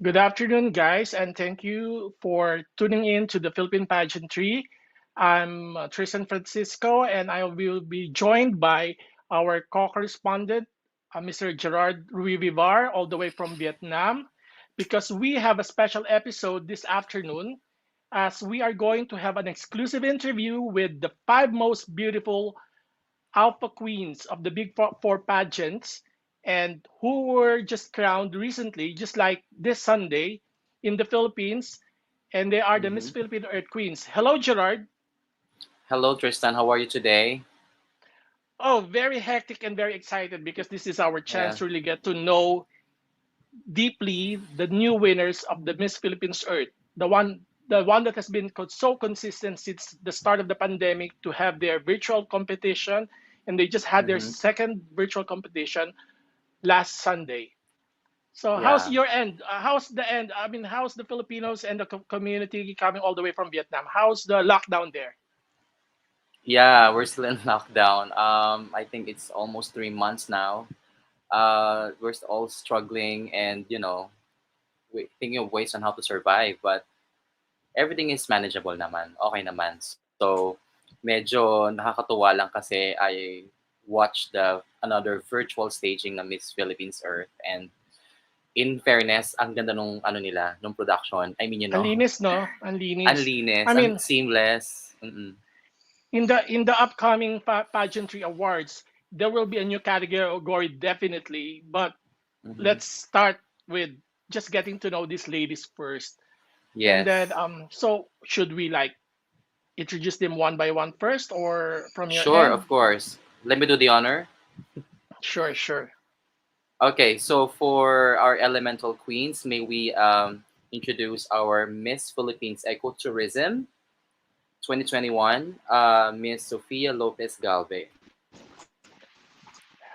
Good afternoon, guys, and thank you for tuning in to the Philippine Pageantry. I'm Tristan Francisco, and I will be joined by our co-correspondent, Mr. Gerard Rui Vivar, all the way from Vietnam, because we have a special episode this afternoon, as we are going to have an exclusive interview with the five most beautiful alpha queens of the Big Four pageants and who were just crowned recently, just like this Sunday in the Philippines. And they are the Miss hmm Philippine Earth Queens. Hello, Gerard. Hello, Tristan. How are you today? Oh, very hectic and very excited because this is our chance Yeah. to really get to know deeply the new winners of the Miss Philippines Earth, the one that has been so consistent since the start of the pandemic to have their virtual competition, and they just had their hmm second virtual competition last Sunday. So how's Yeah. your end? How's the end? I mean, how's the Filipinos and the community coming all the way from Vietnam? How's the lockdown there? Yeah, we're still in lockdown. I think it's almost 3 months now. We're all struggling and, thinking of ways on how to survive, but everything is manageable naman. Okay naman. So, medyo nakakatuwa lang kasi I watched another virtual staging ng Miss Philippines Earth, and in fairness, ang ganda nung ano nila, nung production. I mean, Ang linis, no? Ang ang linis. I linis, ang mean, seamless. Mm-mm. in the upcoming pageantry awards, there will be a new category definitely. But Mm-hmm. let's start with just getting to know these ladies first, and then Yes. so should we like introduce them one by one first, or from your Sure, end? of course. Let me do the honor. Sure, sure. Okay, so for our elemental queens, may we introduce our Miss Philippines Ecotourism 2021, Miss Sofia Lopez Galve.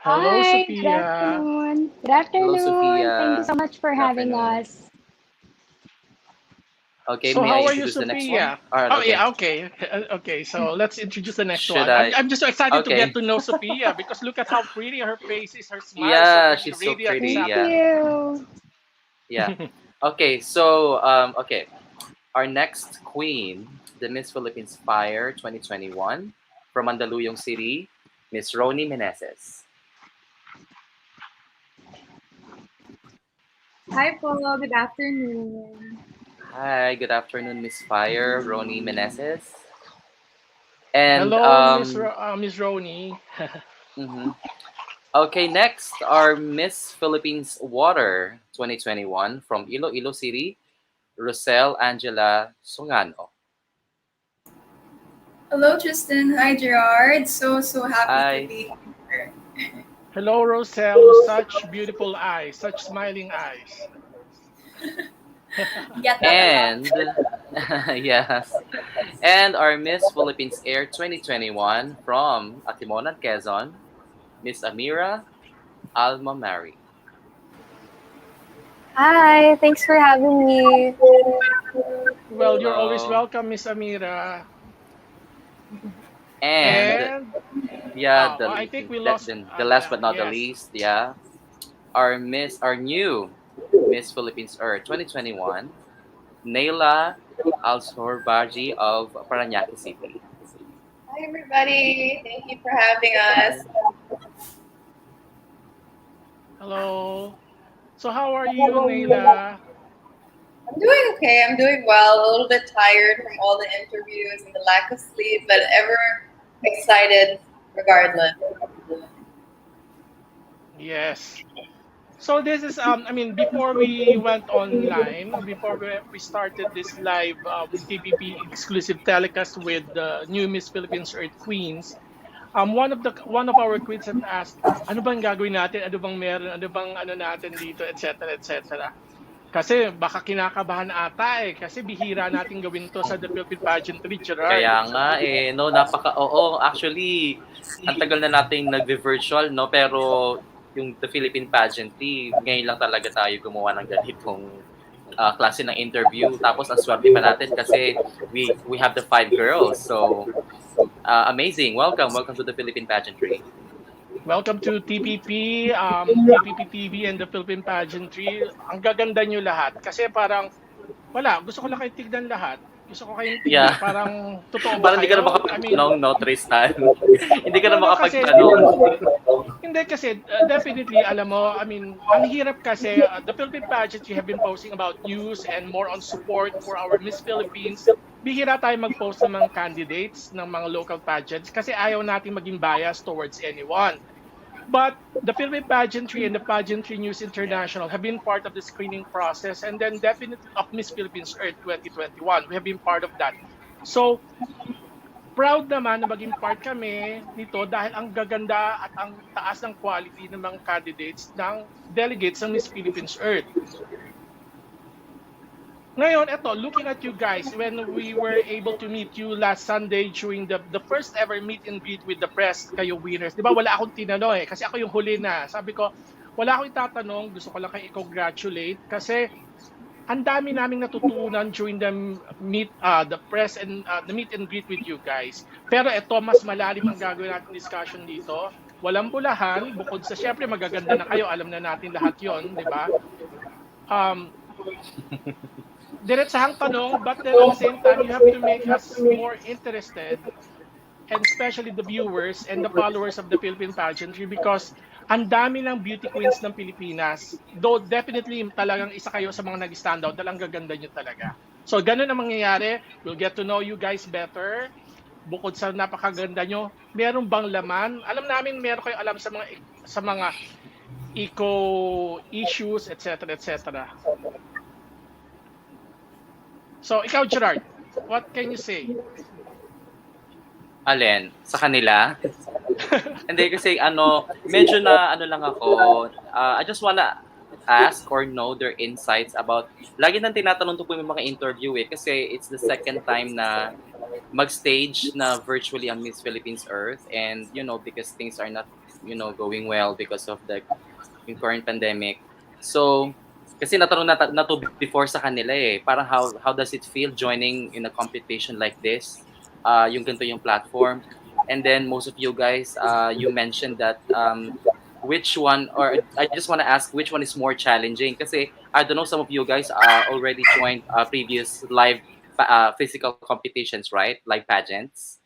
Hello, Hi, good Sophia. afternoon. Good Hello, afternoon. Thank you Sophia. so much for Good having afternoon. us. Okay, So may I how are you, introduce the next one? Sophia? All right, Oh okay. yeah, okay, okay. So let's introduce the next Should one. I'm, I? I'm just so excited to get Okay. to know Sophia because look at how pretty her face is. Her smile is so Yeah, pretty, she's so radiant, pretty. Thank Yeah, sappy. you. yeah. Okay, so okay, our next queen, the Miss Philippines Fire 2021 from Mandaluyong City, Miss Roni Meneses. Hi po, good afternoon. Hi, good afternoon, Miss Fire, Roni Meneses. And Hello, Miss Roni. mhm. Okay, next our Miss Philippines Water 2021 from Iloilo City, Rocel Angelah Songano. Hello, Tristan. Hi, Gerard. So happy to Hi. be here. Hello, Rosel. Such beautiful eyes, such smiling eyes. Get that a lot. And yes, and our Miss Philippines Air 2021 from Atimonan, Quezon, Miss Ameera Almamari. Hi, thanks for having me. Well, you're always Hello. welcome, Miss Amira. And And yeah, I think we that lost. then the last but not the Yes. least, yeah, our new Miss Philippines Earth 2021, Naelah Alshorbaji of Parañaque City. Hi, everybody. Thank you for having Hi. us. Hello. So how are you, Naila? I'm doing okay. I'm doing well. A little bit tired from all the interviews and the lack of sleep, but ever excited regardless. Yes. So this is I mean before we went online, before we started this live TPP exclusive telecast with the new Miss Philippines Earth Queens, one of our queens have asked, ano bang gagawin natin? Ano bang meron? Ano bang ano natin dito, etc. etc. Kasi baka kinakabahan ata kasi bihira natin gawin to sa The Philippine Pageantry, Gerard. Kaya nga eh, no, oo, actually, ang tagal na nating nagve-virtual, no, pero yung The Philippine Pageantry, ngayon lang talaga tayo gumawa ng ganitong klase ng interview. Tapos ang swerte pa natin kasi we have the five girls. So, amazing. Welcome to the Philippine Pageantry. Welcome to TPP, TPP TV and the Philippine Pageantry. Ang gaganda nyo lahat. Kasi parang, wala, gusto ko lang kayo tignan lahat. Gusto ko kayong tignan. Yeah. Parang, totoo ba Parang hindi ka na kayo? I mean, makapagtanong, no, Tristan? Hindi ka na no, no, kasi, makapagtanong. hindi kasi, definitely, alam mo, I mean, ang hirap kasi, the Philippine Pageantry have been posting about news and more on support for our Miss Philippines. Bihira tayo mag-post ng mga candidates ng mga local pageants kasi ayaw natin maging biased towards anyone. But the Philippine Pageantry and the Pageantry News International have been part of the screening process and then definitely of Miss Philippines Earth 2021. We have been part of that. So, proud naman na maging part kami nito dahil ang gaganda at ang taas ng quality ng mga candidates ng delegates ng Miss Philippines Earth. Ngayon, eto, looking at you guys, when we were able to meet you last Sunday during the first ever meet and greet with the press, kayo winners. Di ba, wala akong tinanong kasi ako yung huli na. Sabi ko, wala akong itatanong, gusto ko lang kayo i-congratulate kasi ang dami naming natutunan during the press and the meet and greet with you guys. Pero eto, mas malalim ang gagawin natin discussion dito. Walang bulahan, bukod sa syempre magaganda na kayo, alam na natin lahat yon, di ba? Diretsahang tanong, but then at the same time, you have to make us more interested, and especially the viewers and the followers of the Philippine Pageantry because ang dami ng beauty queens ng Pilipinas. Though definitely talagang isa kayo sa mga nag-stand out dahil ang gaganda nyo talaga. So ganun ang mangyayari. We'll get to know you guys better. Bukod sa napakaganda nyo, meron bang laman? Alam namin meron kayo alam sa mga eco issues, etc. etc. So, ikaw, Gerard, what can you say? Alin? Sa kanila? Hindi kasi medyo na lang ako. I just wanna ask or know their insights about, lagi nang tinatanong to po yung mga interview kasi it's the second time na mag-stage na virtually ang Miss Philippines Earth and because things are not going well because of the current pandemic. So, kasi natanong na to before sa kanila parang how does it feel joining in a competition like this? Yung ganito yung platform. And then most of you guys, you mentioned that which one, or I just want to ask which one is more challenging? Kasi I don't know, some of you guys already joined previous live physical competitions, right? Live pageants,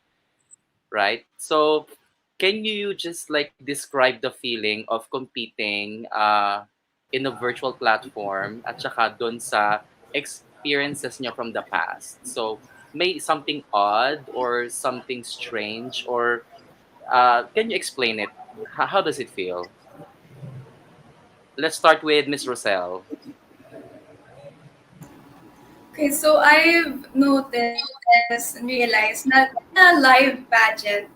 right? So can you just like describe the feeling of competing in a virtual platform at saka dun sa experiences nyo from the past? So may something odd or something strange or can you explain it? How does it feel? Let's start with Miss Rocel. Okay, so I've noticed and realized that a live pageant,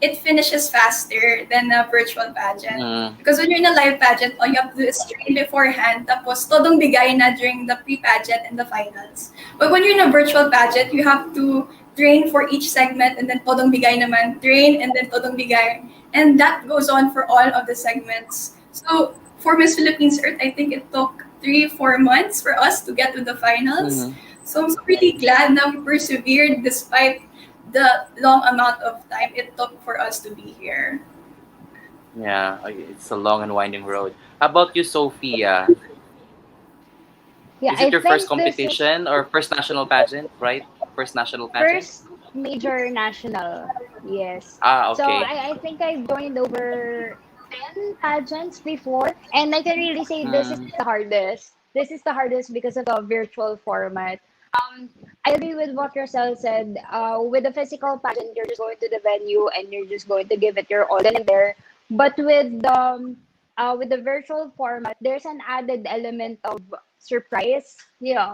it finishes faster than a virtual pageant. Because when you're in a live pageant, all you have to do is train beforehand, tapos todong bigay na during the pre-pageant and the finals. But when you're in a virtual pageant, you have to train for each segment and then todong bigay naman, train and then todong bigay. And that goes on for all of the segments. So for Miss Philippines Earth, I think it took 3-4 months for us to get to the finals. So I'm really glad that we persevered despite the long amount of time it took for us to be here. Yeah, it's a long and winding road. How about you, Sofia? Yeah, Is it your first think this is competition or first national pageant, right? First national pageant? first major national. Yes. So Okay. I think I joined over 10 pageants before, and I can really say this is the hardest. This is the hardest because of the virtual format. I agree with what Rosel said. With the physical pageant, you're just going to the venue and you're just going to give it your all in there. But with the virtual format, there's an added element of surprise,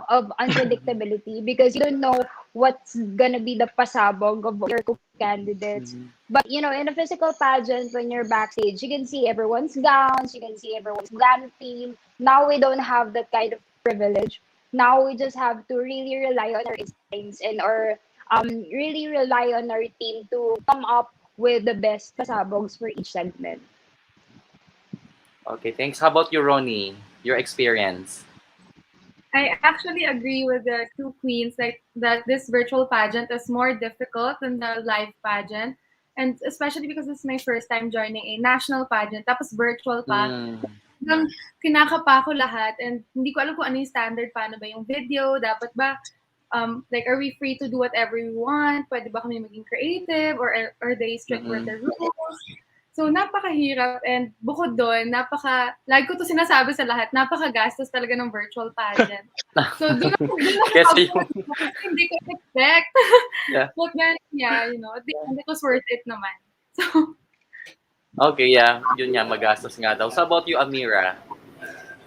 of unpredictability because you don't know what's gonna be the pasabog of your candidates. But in a physical pageant, when you're backstage, you can see everyone's gowns, you can see everyone's glam team. Now we don't have that kind of privilege. Now we just have to really rely on our instincts and really rely on our team to come up with the best pasabogs for each segment. Okay, thanks. How about you, Roni? Your experience? I actually agree with the two queens that this virtual pageant is more difficult than the live pageant. And especially because this is my first time joining a national pageant, tapos virtual pa. Hanggang kinakapa ko lahat and hindi ko alam kung ano yung standard, paano ba yung video, dapat ba, like, are we free to do whatever we want? Pwede ba kami maging creative? Or are they strict with the rules? So, napakahirap and bukod doon, lagi ko to sinasabi sa lahat, napakagastos talaga ng virtual pageant. So, doon ako hindi ko expect. Yeah. But then, yeah, at the end, it was worth it naman. So, Okay, yeah. Yun nga, magastos nga daw. So, how about you, Ameera?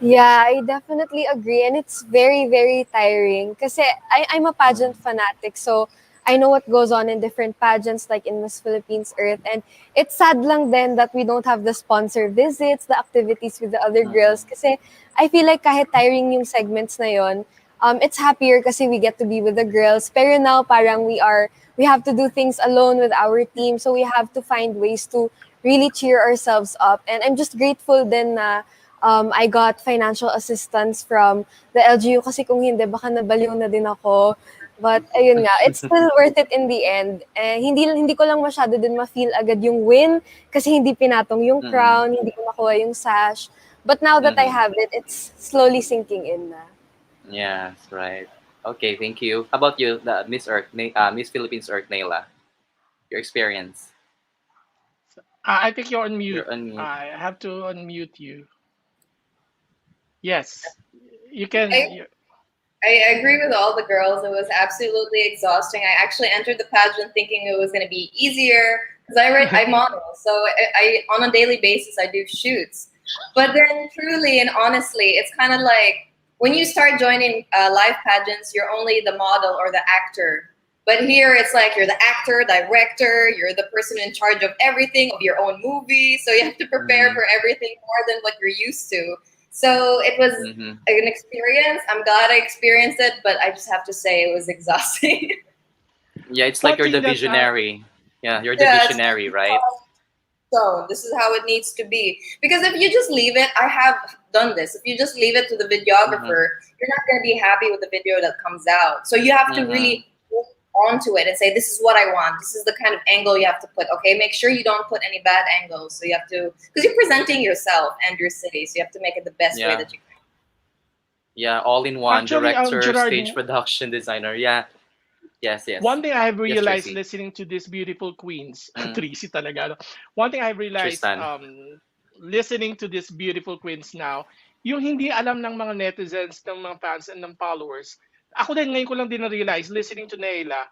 Yeah, I definitely agree. And it's very, very tiring. Kasi I'm a pageant fanatic. So, I know what goes on in different pageants like in Miss Philippines Earth. And it's sad lang then that we don't have the sponsor visits, the activities with the other girls. Kasi I feel like kahit tiring yung segments na yon, it's happier kasi we get to be with the girls. Pero now parang we have to do things alone with our team. So we have to find ways to really cheer ourselves up. And I'm just grateful then na I got financial assistance from the LGU kasi kung hindi, baka nabaliw na din ako. But ayun nga, it's still worth it in the end. Hindi ko lang masyado din ma-feel agad yung win kasi hindi pinatong yung crown, hindi ko makuha yung sash. But now that I have it, it's slowly sinking in na. Yes, right. Okay, thank you. How about you, the Miss Philippines Earth, Naelah? Your experience? I think you're on mute. You're on mute. I have to unmute you. Yes, you can. I agree with all the girls. It was absolutely exhausting. I actually entered the pageant thinking it was going to be easier because I model. So I on a daily basis, I do shoots. But then truly and honestly, it's kind of like when you start joining live pageants, you're only the model or the actor. But here it's like you're the actor, director, you're the person in charge of everything, of your own movie. So you have to prepare for everything more than what you're used to. So it was an experience. I'm glad I experienced it, but I just have to say it was exhausting. Yeah, it's like you're the visionary. You're the visionary, right? So this is how it needs to be. Because if you just leave it, I have done this. If you just leave it to the videographer, you're not going to be happy with the video that comes out. So you have to really onto it and say, this is what I want. This is the kind of angle you have to put. Okay, make sure you don't put any bad angles. So you have to, because you're presenting yourself and your city, so you have to make it the best way that you can. Yeah, all in one. Actually, director, Gerard, stage production designer. Yeah. Yes. One thing I have realized Tracy. listening to these beautiful queens, Tracy talaga. One thing I realized listening to these beautiful queens now, yung hindi alam ng mga netizens, ng mga fans and ng followers. Ako din ngayon ko lang din na-realize listening to Naelah,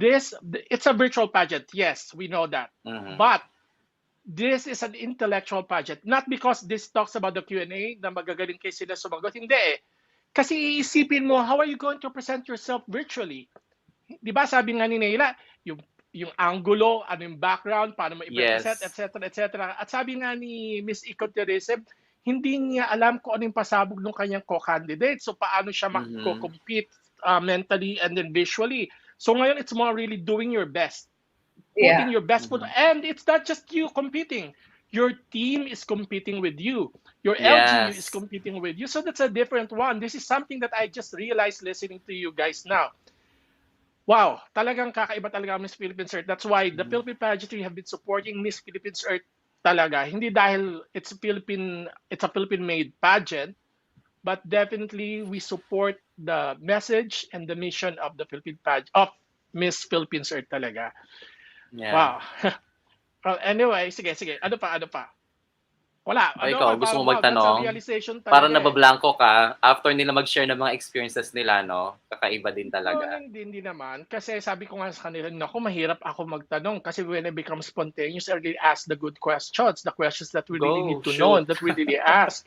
it's a virtual pageant. Yes, we know that. But this is an intellectual pageant. Not because this talks about the Q&A na magagaling kayo sila sumagot. Hindi eh. Kasi iisipin mo, how are you going to present yourself virtually? Di ba sabi nga ni Naelah, yung angulo, ano yung background, paano mo i-present, etc., etc. At sabi nga ni Miss Ecotourism, hindi niya alam kung ano yung pasabog ng kanyang co-candidate. So, paano siya mag-compete mentally and then visually. So, ngayon, it's more really doing your best. Putting your best foot. And it's not just you competing. Your team is competing with you. Your LGU is competing with you. So, that's a different one. This is something that I just realized listening to you guys now. Wow, talagang kakaiba talaga Miss Philippines Earth. That's why the Philippine Pageantry have been supporting Miss Philippines Earth talaga. Hindi dahil it's a Philippine-made pageant, but definitely we support the message and the mission of the of Miss Philippines Earth talaga. Yeah. Wow. Well, anyway, sige. Ano pa? Wala. Ikaw, gusto mo magtanong? Para nabablanko ka, after nila mag-share ng mga experiences nila, no? Kakaiba din talaga. Hindi naman. Kasi sabi ko nga sa kanila, naku, mahirap ako magtanong. Kasi when I become spontaneous, I really ask the good questions. The questions that we really need to know, that we really ask.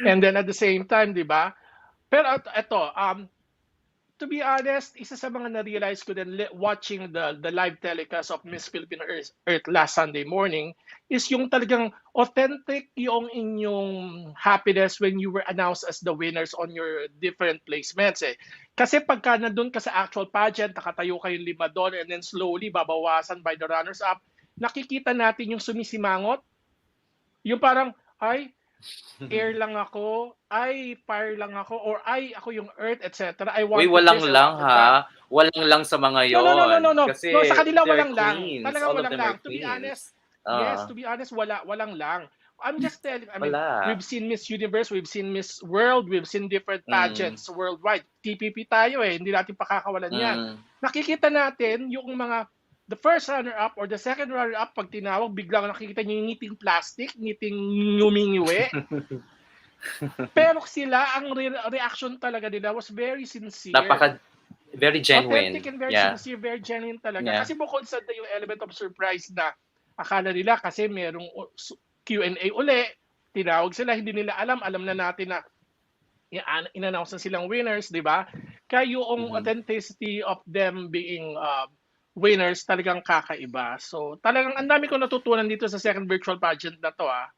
And then at the same time, di ba? Pero ito, to be honest, isa sa mga na-realize ko din watching the live telecast of Miss Philippine Earth last Sunday morning is yung talagang authentic yung inyong happiness when you were announced as the winners on your different placements eh. Kasi pagka nandun ka sa actual pageant, nakatayo kayong lima doon and then slowly babawasan by the runners-up, nakikita natin yung sumisimangot. Yung parang, ay, air lang ako, ay fire lang ako, or ay ako yung earth, etc. I Uy, wanted walang this, I lang wanted that. ha. Walang lang sa mga No, no, no, no, no, yon. no. No, sa Kasi kanila they're walang lang. queens. Talagang All of walang them lang. are To be honest, queens. yes, Ah, to be honest, walang lang. I'm just telling, I mean, wala. we've seen Miss Universe, we've seen Miss World, we've seen different Mm, pageants worldwide. TPP tayo eh, hindi natin pakakawalan yan. mm. Nakikita natin yung mga, the first runner-up or the second runner-up, pag tinawag, biglang nakikita nyo yung ngiting plastic, ngiting ngumingiwi. Pero sila, ang reaction talaga nila was very sincere. Napaka very Authentic genuine. and very Yeah. sincere, very genuine talaga. Yeah. Kasi bukod sa yung element of surprise na akala nila kasi merong Q&A uli, tinawag sila, hindi nila alam na natin na in-announce na silang winners, di ba? Kaya yung Mhm. authenticity of them being winners talagang kakaiba. So talagang ang dami ko natutunan dito sa second virtual pageant na to ah.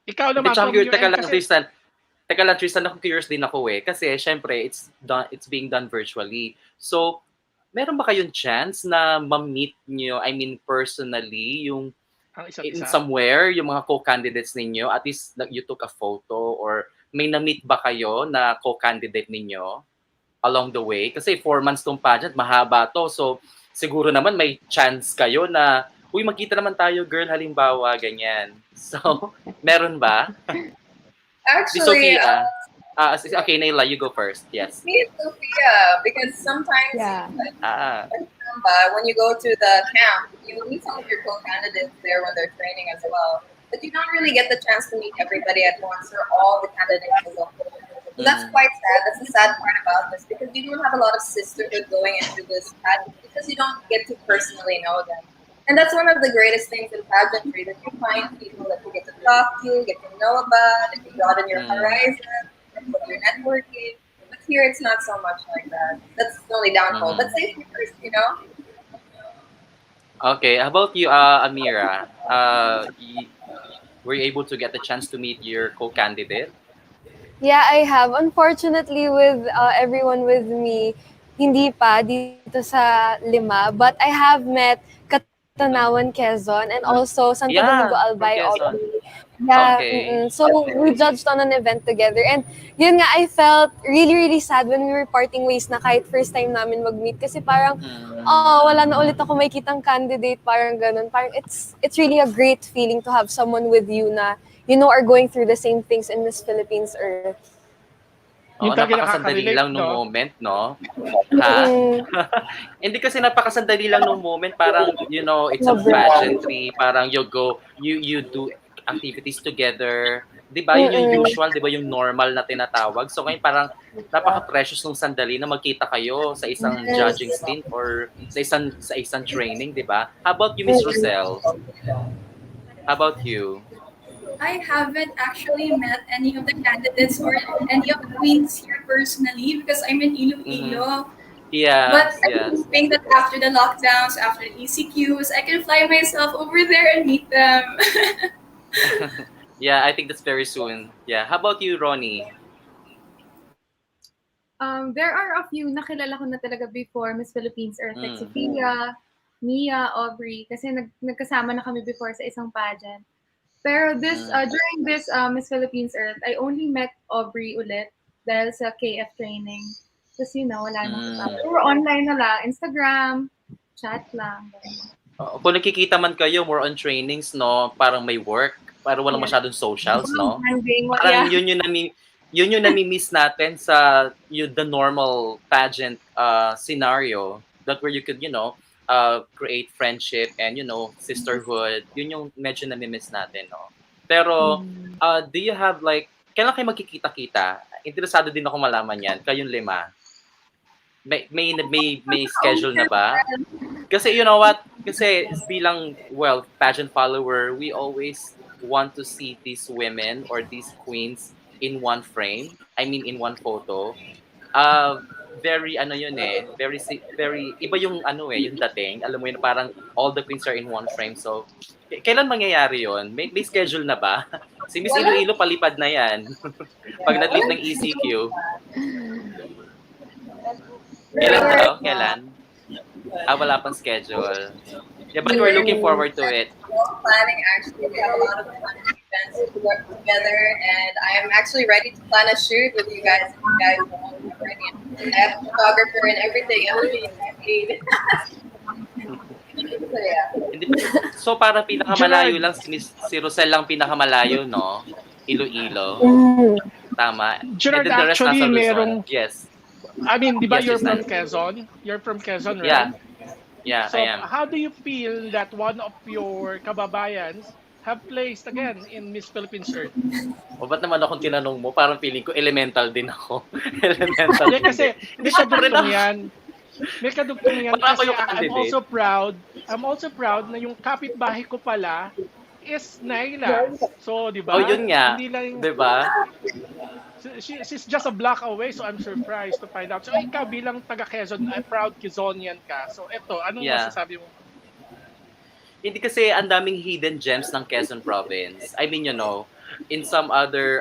Ikaw Hindi, naman tsaka from your teka end lang, kasi Tristan. Teka lang, Tristan, ako curious din ako eh. Kasi, syempre, it's being done virtually. So, meron ba kayong chance na ma-meet nyo, I mean, personally, yung ang isa't in isa. somewhere, yung mga co-candidates ninyo, at least you took a photo, or may na-meet ba kayo na co-candidate ninyo along the way? Kasi 4 months tong pageant, mahaba to. So, siguro naman may chance kayo na, uy, magkita naman tayo, girl, halimbawa, ganyan. So, meron ba? Si Actually, Sofia. Okay, Naelah, you go first. Yes. me and Sophia, because sometimes Yeah. Ah. when you go to the camp, you meet some of your co-candidates there when they're training as well. But you don't really get the chance to meet everybody at once or all the candidates as well. So that's Mm. quite sad. That's the sad part about this because you don't have a lot of sisterhood going into this pageant because you don't get to personally know them. And that's one of the greatest things in pageantry that you find people that you get to talk to, get to know about, and you broaden your Mm. horizon, and your networking. But here it's not so much like that. That's the only downfall. But Mhm. safety first, you know? Okay, how about you, Ameera? Were you able to get the chance to meet your co-candidate? Yeah, I have. Unfortunately, with everyone with me, hindi pa dito sa Lima. But I have met Katanawan, Quezon, and also Santo Domingo, Yeah, from Albay, Quezon. Aubrey. Yeah, Okay. so we judged on an event together. And yun nga, I felt really, really sad when we were parting ways na kahit first time namin mag-meet. Kasi parang, Mm. oh, wala na ulit ako makitang candidate, parang ganun. Parang it's really a great feeling to have someone with you na, you know, are going through the same things in Miss Philippines Earth. Oo, Yung talaga napakasandali nakaka-relate, lang nung no? moment, no? Ha? Mm, Hindi kasi napakasandali lang nung moment, parang, it's a sobra. pageantry, parang you do activities together. 'Di ba? Yun yung Mm-mm. usual, 'di ba? Yung normal na tinatawag. So ngayon parang napaka-precious nung sandali na magkita kayo sa isang judging Yes. stint or sa isang training, 'di ba? How about you, Miss Rocel? How about you? I haven't actually met any of the candidates or any of the queens here personally because I'm in Mhm. Iloilo. But Yes, I'm yes. hoping that after the lockdowns, after the ECQs, I can fly myself over there and meet them. Yeah, I think that's very soon. Yeah. How about you, Roni? There are a few nakilala ko na talaga before Miss Philippines Earth, like Mm. Sofia, Mia, Aubrey, kasi nagkasama na kami before sa isang pageant. Pero Mm. during this Miss Philippines Earth, I only met Aubrey ulit dahil sa KF training. Tapos wala na siya. Mm. Puro online na lang, Instagram, chat lang. Kung nakikita man kayo, more on trainings, no? Parang may work. Parang walang Yeah. masyadong socials, no? Banding, Parang yeah. yun yung nami-miss natin sa the normal pageant scenario that where you could, create friendship and, sisterhood. Yun yung medyo nami-miss natin, no? Pero, do you have like, kailan kayo magkikita-kita? Interesado din ako malaman yan. Kayong lima. May schedule na ba? Kasi you know what? Kasi bilang, pageant follower, we always want to see these women or these queens in one frame. I mean, in one photo. Very yun eh. Very iba yung yung dating. Alam mo yun, parang all the queens are in one frame. So, kailan mangyayari yun? May schedule na ba? Si Miss Wala. Iloilo palipad na yan. Pag nag-leave ng ECQ. Kailan daw? Kailan? Wala pang schedule. Yeah, but we're looking forward to it. Planning actually, we have a lot of planning events together, and I am actually ready to plan a shoot with you guys. If you guys want, I'm ready. I have a photographer and everything. Everything you guys need. So yeah. So parang pinakamalayo Gerard, lang si Rosel lang pinakamalayo, no? Iloilo. Mm. Tama. And Gerard, then the rest nasa actually, Luzon. merong, Yes. I mean, di ba Yes, you're from Tristan. Quezon? You're from Quezon, right? Yeah. Yeah, I So am. how do you feel that one of your kababayans have placed again in Miss Philippines Earth? O ba't naman akong tinanong mo? Parang feeling ko elemental din ako. Elemental Hindi din din. kasi Hindi may syempre kadugtong na. yan. May kadugtong yan Parang ako kasi yung I'm candidate. also proud. I'm also proud na yung kapitbahay ko pala is Naelah. So, di Oh, ba? yun nga. Hindi lang 'Di ba? she's just a block away, so I'm surprised to find out. So ikaw bilang taga Quezon, proud Quezonian ka. So eto, anong Yeah. masasabi mo? Hindi kasi ang daming hidden gems ng Quezon province. I mean, in some other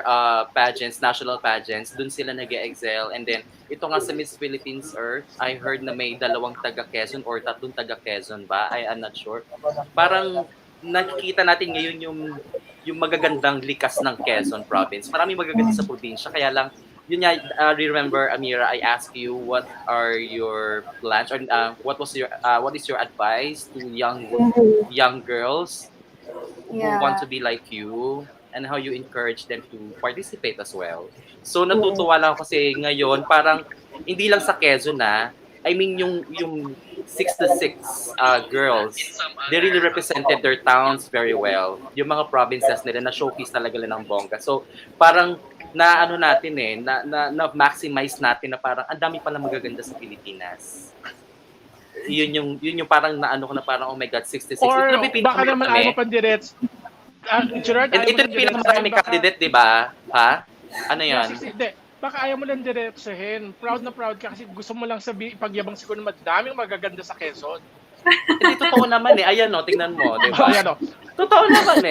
pageants, national pageants, dun sila nag-excel. And then, ito nga sa Miss Philippines Earth, I heard na may 2 taga Quezon or 3 taga Quezon ba? I'm not sure. Parang nakikita natin ngayon yung magagandang likas ng Quezon province. Maraming magaganda sa probinsya. Kaya lang, yun nga, remember, Ameera, I asked you what are your plans or what is your advice to young girls who want Yeah. to be like you and how you encourage them to participate as well. So natutuwa lang ako kasi ngayon parang hindi lang sa Quezon I mean yung 6 to 6 girls, they really represented their towns very well. Yung mga provinces nila na showcase talaga nila ng bongga. So parang na ano natin na maximize natin na parang ang dami pala magaganda sa Pilipinas. Yun yung parang naano ko na parang oh my god 66. Or Ito na baka naman ayaw mo pang direts. Gerard, ayaw mo ito lang yung diretsahin. pinakamarami candidate, di ba? Ha? Ano yan? Hindi. Baka ayaw mo lang diretsahin. Proud na proud ka kasi gusto mo lang ipagyabang siguro na madaming magaganda sa Quezon. Hindi, totoo naman Ayan tingnan mo, di ba? Ayan o. Totoo naman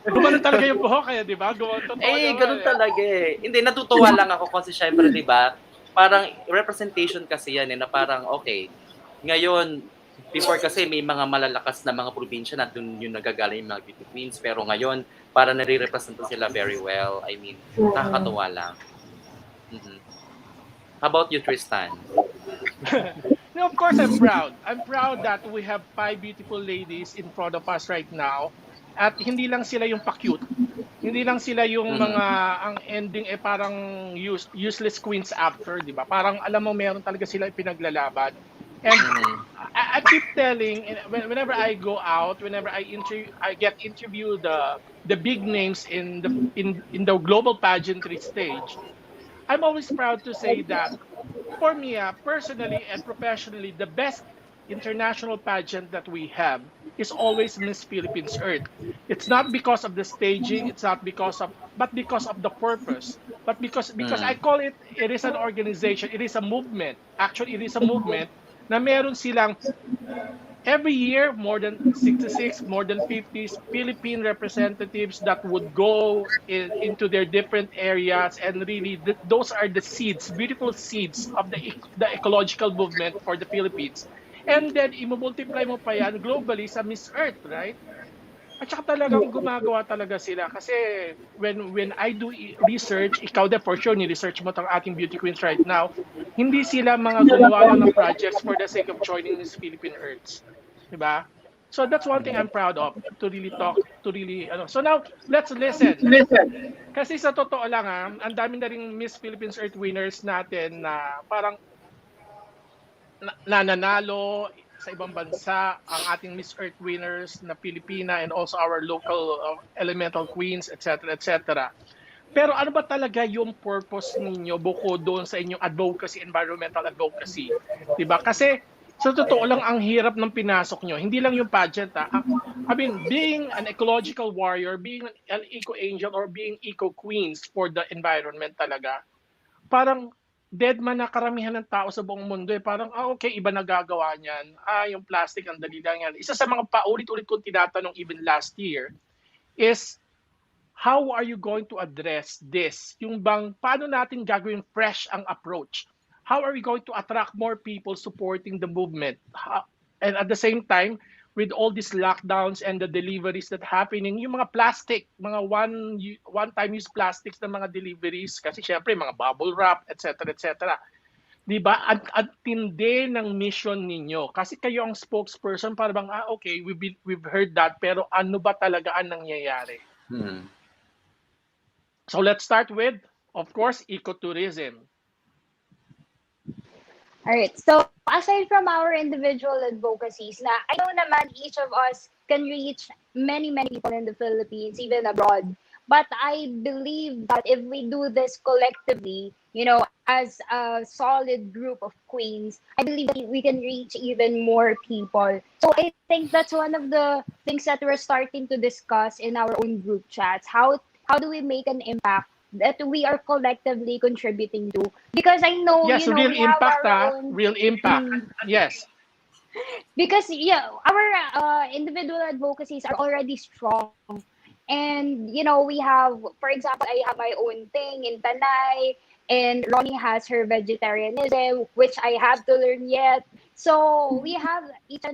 Gumanon talaga yung buhok kaya, di ba? Totoo ganun talaga Hindi, natutuwa lang ako kasi syempre, di ba? Parang representation kasi yan na parang okay. Ngayon, before kasi may mga malalakas na mga probinsya na dun yung nagagaling yung mga beauty queens. Pero ngayon, para nare-represent sila very well. I mean, nakakatuwa lang. Mm-hmm. How about you, Tristan? No, of course, I'm proud. I'm proud that we have 5 beautiful ladies in front of us right now. At hindi lang sila yung pa-cute. Hindi lang sila yung mga, ang ending parang useless queens after, di ba? Parang alam mo, meron talaga sila pinaglalaban. And I keep telling, whenever I go out, whenever I get interviewed the big names in the global pageantry stage, I'm always proud to say that for me, personally and professionally, the best international pageant that we have is always Miss Philippines Earth. It's not because of the staging, it's not but because of the purpose. But because I call it is an organization, it is a movement. Actually, it is a movement na meron silang every year more than 66, more than 50 Philippine representatives that would go into their different areas, and really those are the seeds, beautiful seeds of the ecological movement for the Philippines. And then i-multiply mo pa yan globally sa Miss Earth, right? At saka talagang gumagawa talaga sila kasi when I do research, ikaw din for sure ni-research mo tang ating beauty queens right now, hindi sila mga gumawa lang ng projects for the sake of joining Miss Philippine Earths. Diba? So that's one thing I'm proud of to really talk, to really So now, let's listen. Kasi sa totoo lang ang dami na ring Miss Philippines Earth winners natin na parang nananalo sa ibang bansa, ang ating Miss Earth winners na Pilipina and also our local elemental queens, etc., etc. Pero ano ba talaga yung purpose ninyo bukod doon sa inyong advocacy, environmental advocacy? Diba? Kasi sa totoo lang, ang hirap ng pinasok nyo. Hindi lang yung pageant. I mean, being an ecological warrior, being an eco-angel, or being eco-queens for the environment talaga, parang dead man na karamihan ng tao sa buong mundo. Parang, okay, iba nagagawa niyan. Yung plastic, ang dali lang yan. Isa sa mga paulit-ulit kong tinatanong even last year is, how are you going to address this? Yung bang, paano natin gagawin fresh ang approach? How are we going to attract more people supporting the movement? And at the same time, with all these lockdowns and the deliveries that happening, yung mga plastic, mga one-time use plastics ng mga deliveries, kasi syempre mga bubble wrap, etc., etc. Di ba? Ang tindi ng mission ninyo. Kasi kayo ang spokesperson para bang, okay, we've heard that, pero ano ba talaga ang nangyayari? So let's start with, of course, ecotourism. All right. So aside from our individual advocacies, na I know naman each of us can reach many, many people in the Philippines, even abroad. But I believe that if we do this collectively, as a solid group of queens, I believe that we can reach even more people. So I think that's one of the things that we're starting to discuss in our own group chats. How do we make an impact that we are collectively contributing to? Because I know, yes, real we impact, have our own... real impact. Yes. Because our individual advocacies are already strong. And, we have, for example, I have my own thing in Tanay, and Roni has her vegetarianism, which I have to learn yet. So we have each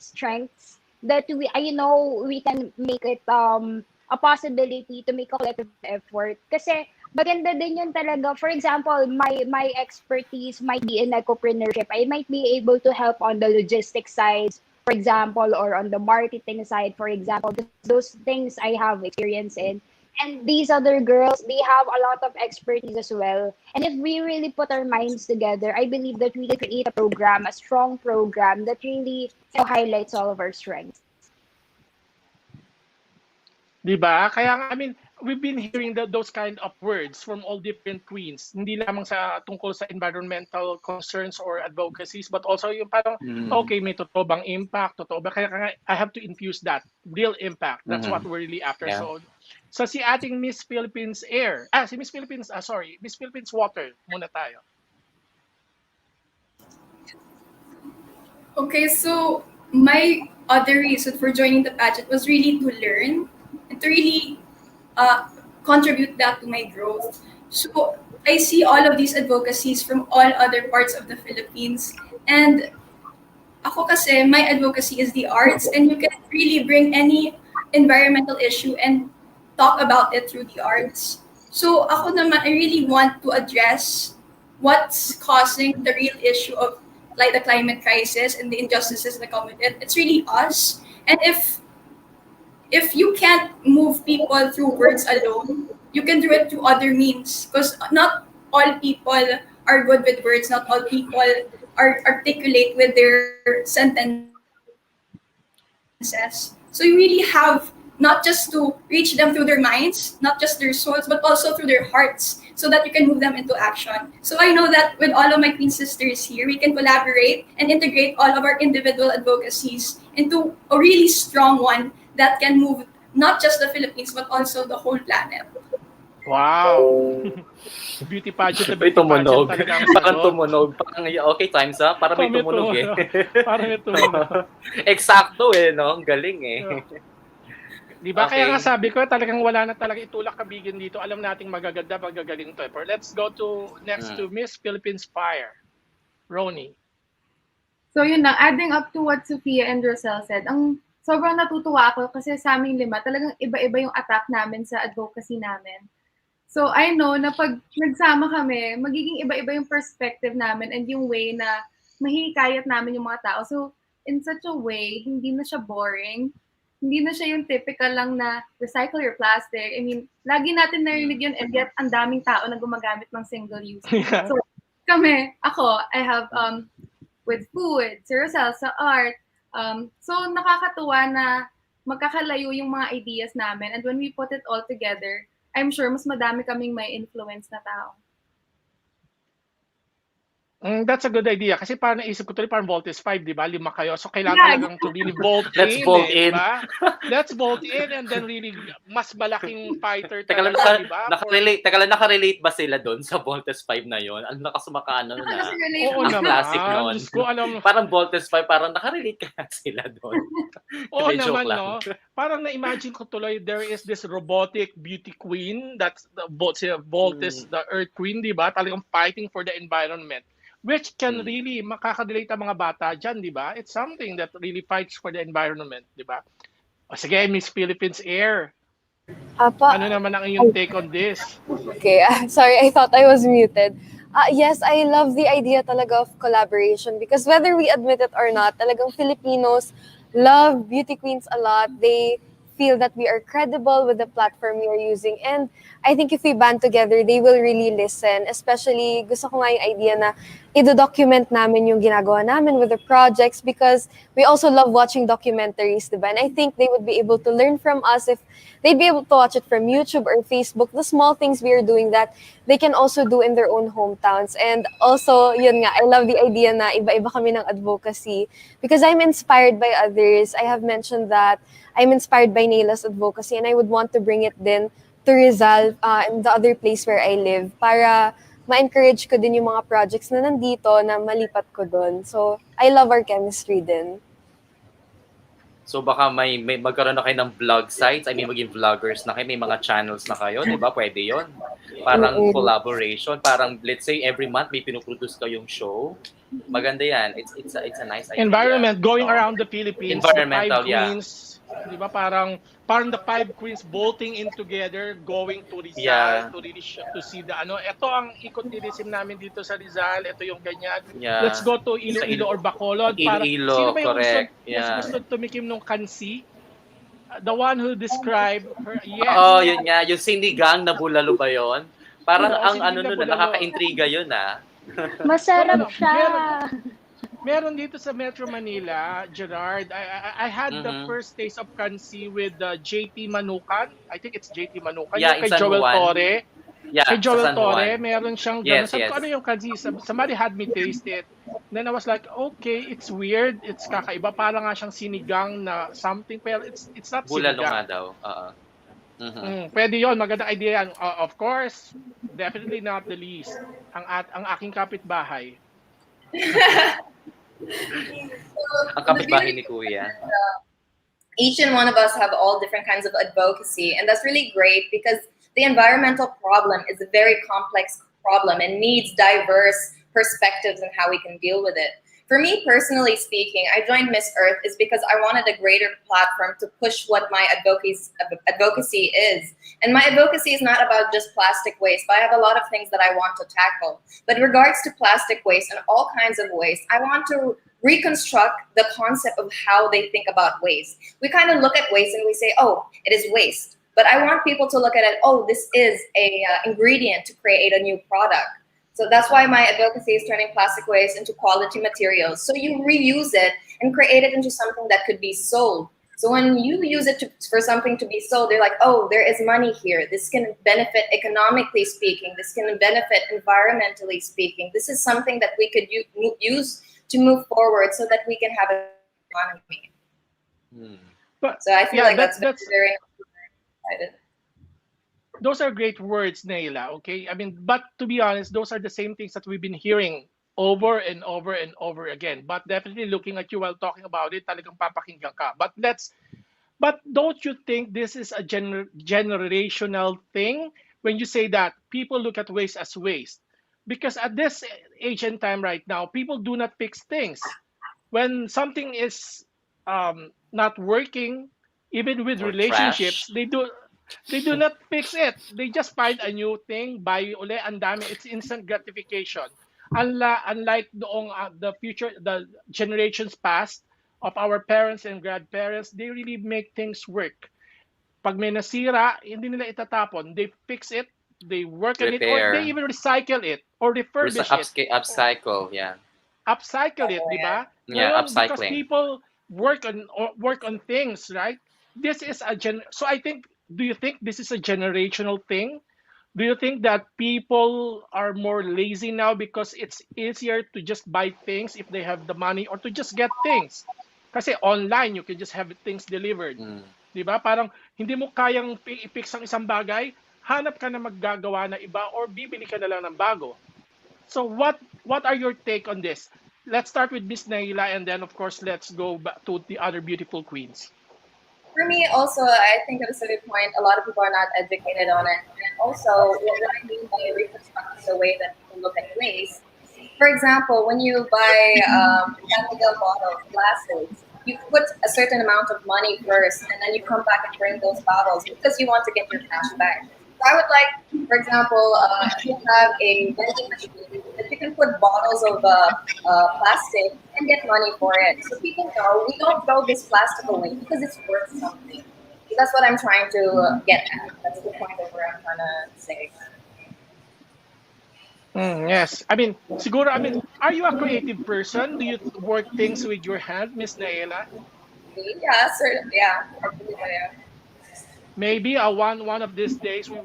strengths that we can make it a possibility to make a collective effort. Kasi maganda din yun talaga. For example, my expertise might be in ecopreneurship. I might be able to help on the logistics side, for example, or on the marketing side, for example. Those things I have experience in. And these other girls, they have a lot of expertise as well. And if we really put our minds together, I believe that we can create a strong program that really highlights all of our strengths. Diba? Kaya I mean, we've been hearing those kind of words from all different queens. Hindi lamang tungkol sa environmental concerns or advocacies, but also yung parang, okay, may totoo bang impact? Totoo ba? Kaya I have to infuse that. Real impact. That's what we're really after. Yeah. So si ating Miss Philippines Air. Miss Philippines Water muna tayo. Okay, so my other reason for joining the pageant was really to learn and to really contribute that to my growth. So I see all of these advocacies from all other parts of the Philippines. And ako kasi, my advocacy is the arts, and you can really bring any environmental issue and talk about it through the arts. So ako naman, I really want to address what's causing the real issue of like the climate crisis and the injustices that come with it. It's really us. And if you can't move people through words alone, you can do it through other means. Because not all people are good with words. Not all people are articulate with their sentences. So you really have not just to reach them through their minds, not just their souls, but also through their hearts, so that you can move them into action. So I know that with all of my queen sisters here, we can collaborate and integrate all of our individual advocacies into a really strong one that can move not just the Philippines, but also the whole planet. Wow! Beauty pageant. May tumunog. Parang tumunog. Parang, okay, time's up. Parang may tumunog eh. Parang may tumunog. Eksakto no? Ang galing eh. Yeah. Di ba? Okay. Kaya nga sabi ko, talagang wala na talaga itulak kabigin dito. Alam nating magaganda, magagaling to. But let's go to next to Miss Philippines Fire. Roni. So yun na, adding up to what Sofia and Rocel said, sobrang natutuwa ako kasi sa aming 5, talagang iba-iba yung attack namin sa advocacy namin. So I know na pag nagsama kami, magiging iba-iba yung perspective namin and yung way na mahihikayat namin yung mga tao. So in such a way, hindi na siya boring. Hindi na siya yung typical lang na recycle your plastic. I mean, lagi natin narinig yun and yet ang daming tao na gumagamit ng single-use. Yeah. So I have with food, si Rocel sa art. So nakakatuwa na magkakalayo yung mga ideas namin, and when we put it all together, I'm sure mas madami kaming may influence na tao. That's a good idea. Kasi parang naisip ko tuloy, parang Voltes 5, di ba? 5 kayo. So, kailangan talagang to really vote Let's in. vote in. Diba? Let's vote in and then really mas malaking fighter Teka lang, talaga, di ba? nakarelate ba sila doon sa Voltes 5 na yon? Ang nakasumakaano na. Oo ang naman. classic noon. Diyos ko, alam. Parang Voltes 5, parang nakarelate kaya sila doon. Oo Joke naman, lang. no? Parang na-imagine ko tuloy, there is this robotic beauty queen that's the Voltes, the Earth Queen, di ba? Talagang fighting for the environment. which can Mm. really makakadelate ang mga bata dyan, di ba? It's something that really fights for the environment, di ba? O sige, Miss Philippines Air, Apa, ano naman ang iyong take on this? okay, sorry, I thought I was muted. Yes, I love the idea talaga of collaboration because whether we admit it or not, talagang Filipinos love beauty queens a lot. They feel that we are credible with the platform we are using. And I think if we band together, they will really listen. Especially, gusto ko nga yung idea na i-document namin yung ginagawa namin with the projects because we also love watching documentaries, diba? And I think they would be able to learn from us if they'd be able to watch it from YouTube or Facebook, the small things we are doing that they can also do in their own hometowns. And also, yun nga, I love the idea na iba-iba kami ng advocacy because I'm inspired by others. I have mentioned that I'm inspired by Naelah's advocacy and I would want to bring it din to Rizal and the other place where I live para ma-encourage ko din yung mga projects na nandito na malipat ko doon. So, I love our chemistry din. So baka may magkaroon na kayo ng vlog sites, I mean maging vloggers na kayo, may mga channels na kayo, di ba? Pwede yon. Parang collaboration, parang let's say every month may pinuproduce kayong show. Maganda yan. It's a nice idea. Environment, going around the Philippines, environmental, the 5 queens, di ba? Parang the 5 queens bolting in together, going to Rizal to really to see the ano. Ito ang ecotourism namin dito sa Rizal. Ito yung ganyan. Let's go to Iloilo or Bacolod. Iloilo, sino ba yung correct. gusto tumikim ng kansi? The one who described her, yes. Oh, yun nga. Yung sinigang na bulalo ba yun? Parang ang sinigang ano na nun, bulalo. nakaka-intriga yun Masarap siya. Meron dito sa Metro Manila, Gerard. I had the first taste of kansi with JT Manukan. I think it's JT Manukan. Yeah, Yung kay in San Joel Juan. Torre. Yeah, Kay Joel sa San Juan. Torre, meron siyang gano'n. Yes, Sabi ko, yes. ano yung kansi? Somebody had me taste it. Then I was like, okay, it's weird. It's kakaiba. Parang nga siyang sinigang na something. Pero it's not Bulalo nga sinigang. daw. Pwede yon, magandang idea yan. Of course, definitely not the least. Ang aking kapitbahay. Ang kapitbahay ni Kuya. Each and one of us have all different kinds of advocacy, and that's really great because the environmental problem is a very complex problem and needs diverse perspectives on how we can deal with it. For me, personally speaking, I joined Miss Earth is because I wanted a greater platform to push what my advocacy is. And my advocacy is not about just plastic waste, but I have a lot of things that I want to tackle. But in regards to plastic waste and all kinds of waste, I want to reconstruct the concept of how they think about waste. We kind of look at waste and we say, oh, it is waste. But I want people to look at it, oh, this is a ingredient to create a new product. So that's why my advocacy is turning plastic waste into quality materials. So you reuse it and create it into something that could be sold. So when you use it for something to be sold, they're like, oh, there is money here. This can benefit economically speaking. This can benefit environmentally speaking. This is something that we could use to move forward so that we can have an economy. So I feel like that's very excited. Those are great words, Naelah, okay? I mean, but to be honest, those are the same things that we've been hearing over and over and over again. But definitely looking at you while talking about it, talagang papakinggan ka. But don't you think this is a generational thing when you say that people look at waste as waste? Because at this age and time right now, people do not fix things. When something is not working, even with Or relationships, trash. they do not fix it. They just find a new thing, buy uli, ang dami. It's instant gratification. Unlike the generations past of our parents and grandparents, they really make things work. Pag may nasira, hindi nila itatapon. They fix it, they work on it, or they even recycle it or refurbish it. Upcycle, yeah. Upcycle it, di ba? Yeah, Ngayon, upcycling. because people work on things, right? This is so I think, do you think this is a generational thing? Do you think that people are more lazy now because it's easier to just buy things if they have the money or to just get things? Kasi online, you can just have things delivered. Di ba? Parang hindi mo kayang i-fix ang isang bagay, hanap ka na maggagawa na iba or bibili ka na lang ng bago. So what are your take on this? Let's start with Miss Naelah and then of course let's go back to the other beautiful queens. For me, also, I think at a certain point, a lot of people are not educated on it. And also, what I mean by reconstructing the way that people look at waste for example, when you buy San bottles, glasses, you put a certain amount of money first, and then you come back and bring those bottles because you want to get your cash back. So I would like, for example, if you have a vending machine that you can put bottles of plastic and get money for it. So people know we don't throw this plastic away because it's worth something. So that's what I'm trying to get at. That's the point of where I'm trying to say. Yes. I mean, siguro, I mean, are you a creative person? Do you work things with your hand, Miss Naelah? Yeah, certain. Yeah, I believe I am. Maybe one of these days we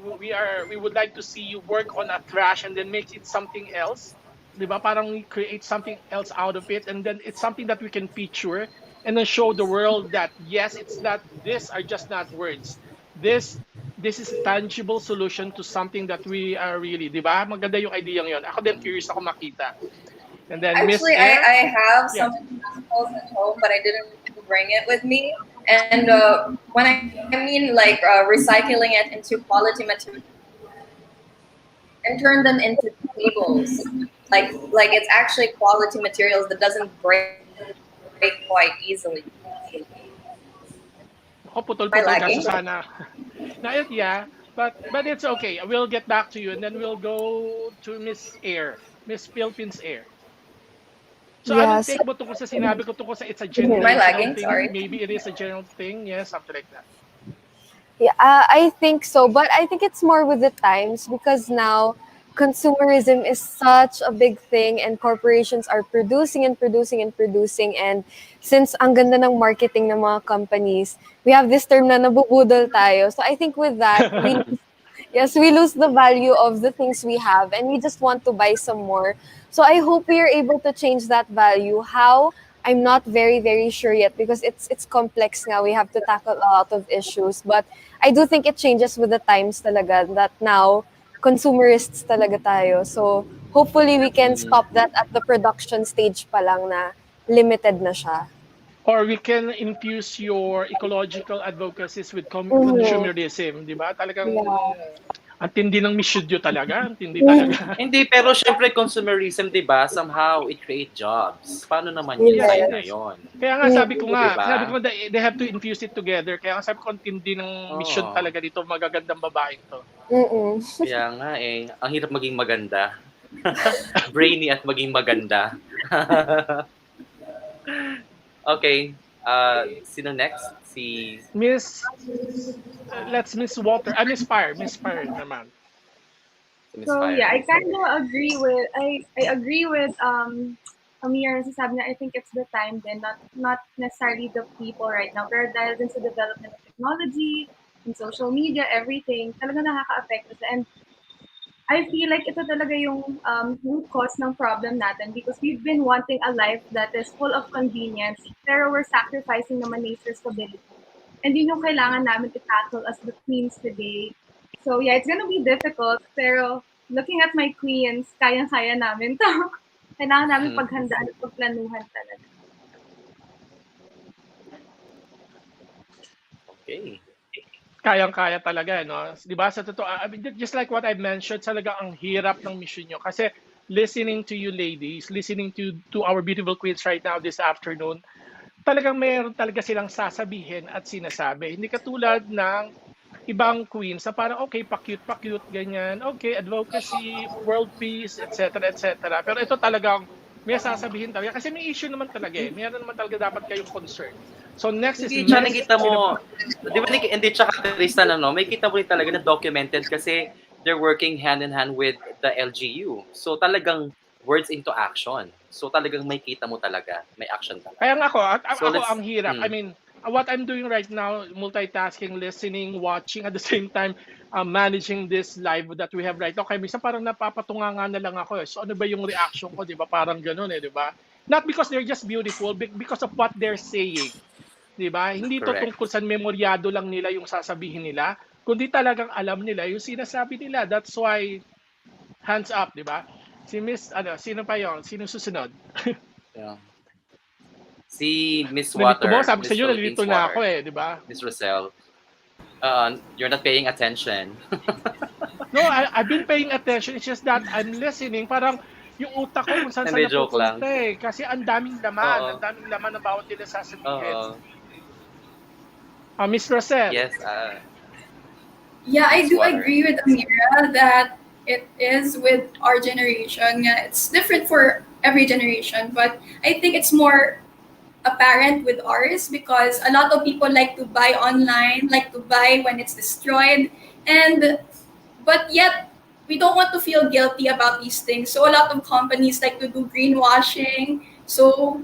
would like to see you work on a trash and then make it something else. 'Di ba? Parang we create something else out of it and then it's something that we can feature and then show the world that yes, it's not these are just not words. This this is a tangible solution to something that we are really, 'di ba? Maganda yung idea yon. Ako din curious ako makita. And then Miss Actually, Air, I have yeah. some principles at home, but I didn't bring it with me. And when I mean like recycling it into quality material and turn them into tables, like it's actually quality materials that doesn't break quite easily. Ako Am I putol-putol kaso lagging? sana. Yeah, but it's okay. We'll get back to you and then we'll go to Miss Air, Miss Philippines Air. So anong Yes. take mo tungkol sa sinabi ko tungkol sa it's a Am I generational lagging? thing? Sorry. Maybe it is a general thing. Yes, something like that. Yeah, I think so, but I think it's more with the times because now consumerism is such a big thing and corporations are producing and producing and producing, and since ang ganda ng marketing ng mga companies, we have this term na nabubudol tayo. So I think with that, yes, we lose the value of the things we have and we just want to buy some more. So I hope we are able to change that value. How? I'm not very, very sure yet because it's complex now. We have to tackle a lot of issues. But I do think it changes with the times talaga that now consumerists talaga tayo. So hopefully we can stop that at the production stage pa lang na limited na siya. Or we can infuse your ecological advocacies with Mhm. consumerism, di ba? Talagang Yeah. ang tindi ng misyudyo talaga. Ang tindi talaga. Hindi, pero syempre consumerism, di ba? Somehow, it create jobs. Paano naman yung Yes, side it Yes. na is. yon? Kaya nga sabi ko Di nga, ba? sabi ko they have to infuse it together. Kaya nga sabi ko ang tindi ng mission Oo. talaga dito, magagandang babaeng to. Mm-mm. Kaya nga eh, ang hirap maging maganda. Brainy at maging maganda. Okay, sino next? Si Miss, let's Miss Water. Miss Fire. Miss Fire naman. Miss So Fire. yeah, I agree with Ameera sa sabi niya. I think it's the time then, not necessarily the people right now. Pero dahil din sa development of technology and social media, everything, talaga nakaka-affect us. And I feel like ito talaga yung root cause ng problem natin because we've been wanting a life that is full of convenience, pero we're sacrificing naman nature's stability. And yun yung kailangan namin i-tackle as the queens today. So yeah, it's gonna be difficult, pero looking at my queens, kayang-kaya namin to. Kailangan namin paghandaan at pagplanuhan talaga. Okay. Kayang-kaya talaga, no? 'Di ba? Sa totoo, I mean, just like what I mentioned, talaga ang hirap ng mission nyo. Kasi listening to you ladies, listening to our beautiful queens right now this afternoon, talagang meron talaga silang sasabihin at sinasabi. Hindi katulad ng ibang queens na parang okay, pa-cute, ganyan. Okay, advocacy, world peace, etc., etc. Pero ito talagang may sasabihin talaga. Kasi may issue naman talaga eh. Meron naman talaga dapat kayong concern. So next is Hindi, tsaka Miss. nakita mo, di ba, hindi tsaka Tristan, ano, may kita mo rin talaga na documented kasi they're working hand in hand with the LGU. So talagang words into action. So talagang may kita mo talaga, may action talaga. Kaya nga So ako let's, ang hirap. I mean, what I'm doing right now, multitasking, listening, watching, at the same time, managing this live that we have right now. Kaya minsan parang napapatunga nga na lang ako eh. So ano ba yung reaction ko, di ba? Parang ganun eh, di ba? Not because they're just beautiful, because of what they're saying. Di ba? Hindi to correct. tungkol sa memoryado lang nila yung sasabihin nila, kundi talagang alam nila yung sinasabi nila. That's why, hands up, di ba? Si Miss, sino pa yon? Sino susunod? Yeah. Si Miss Nalito mo, Water, sabi ko sa Miss inyo, Philippines nalito na ako Water, eh, di ba? Miss Rocel. You're not paying attention. No, I've been paying attention. It's just that I'm listening. Parang yung utak ko kung saan Hindi, saan joke lang. napupunta eh. Kasi ang daming Oo. laman ng bawat nila sasabihin. Oo. Miss Rosel. Yes, Yeah, I it's do water. agree with Ameera that it is with our generation. Yeah, it's different for every generation, but I think it's more apparent with ours because a lot of people like to buy online, like to buy when it's destroyed, and but yet we don't want to feel guilty about these things. So a lot of companies like to do greenwashing. So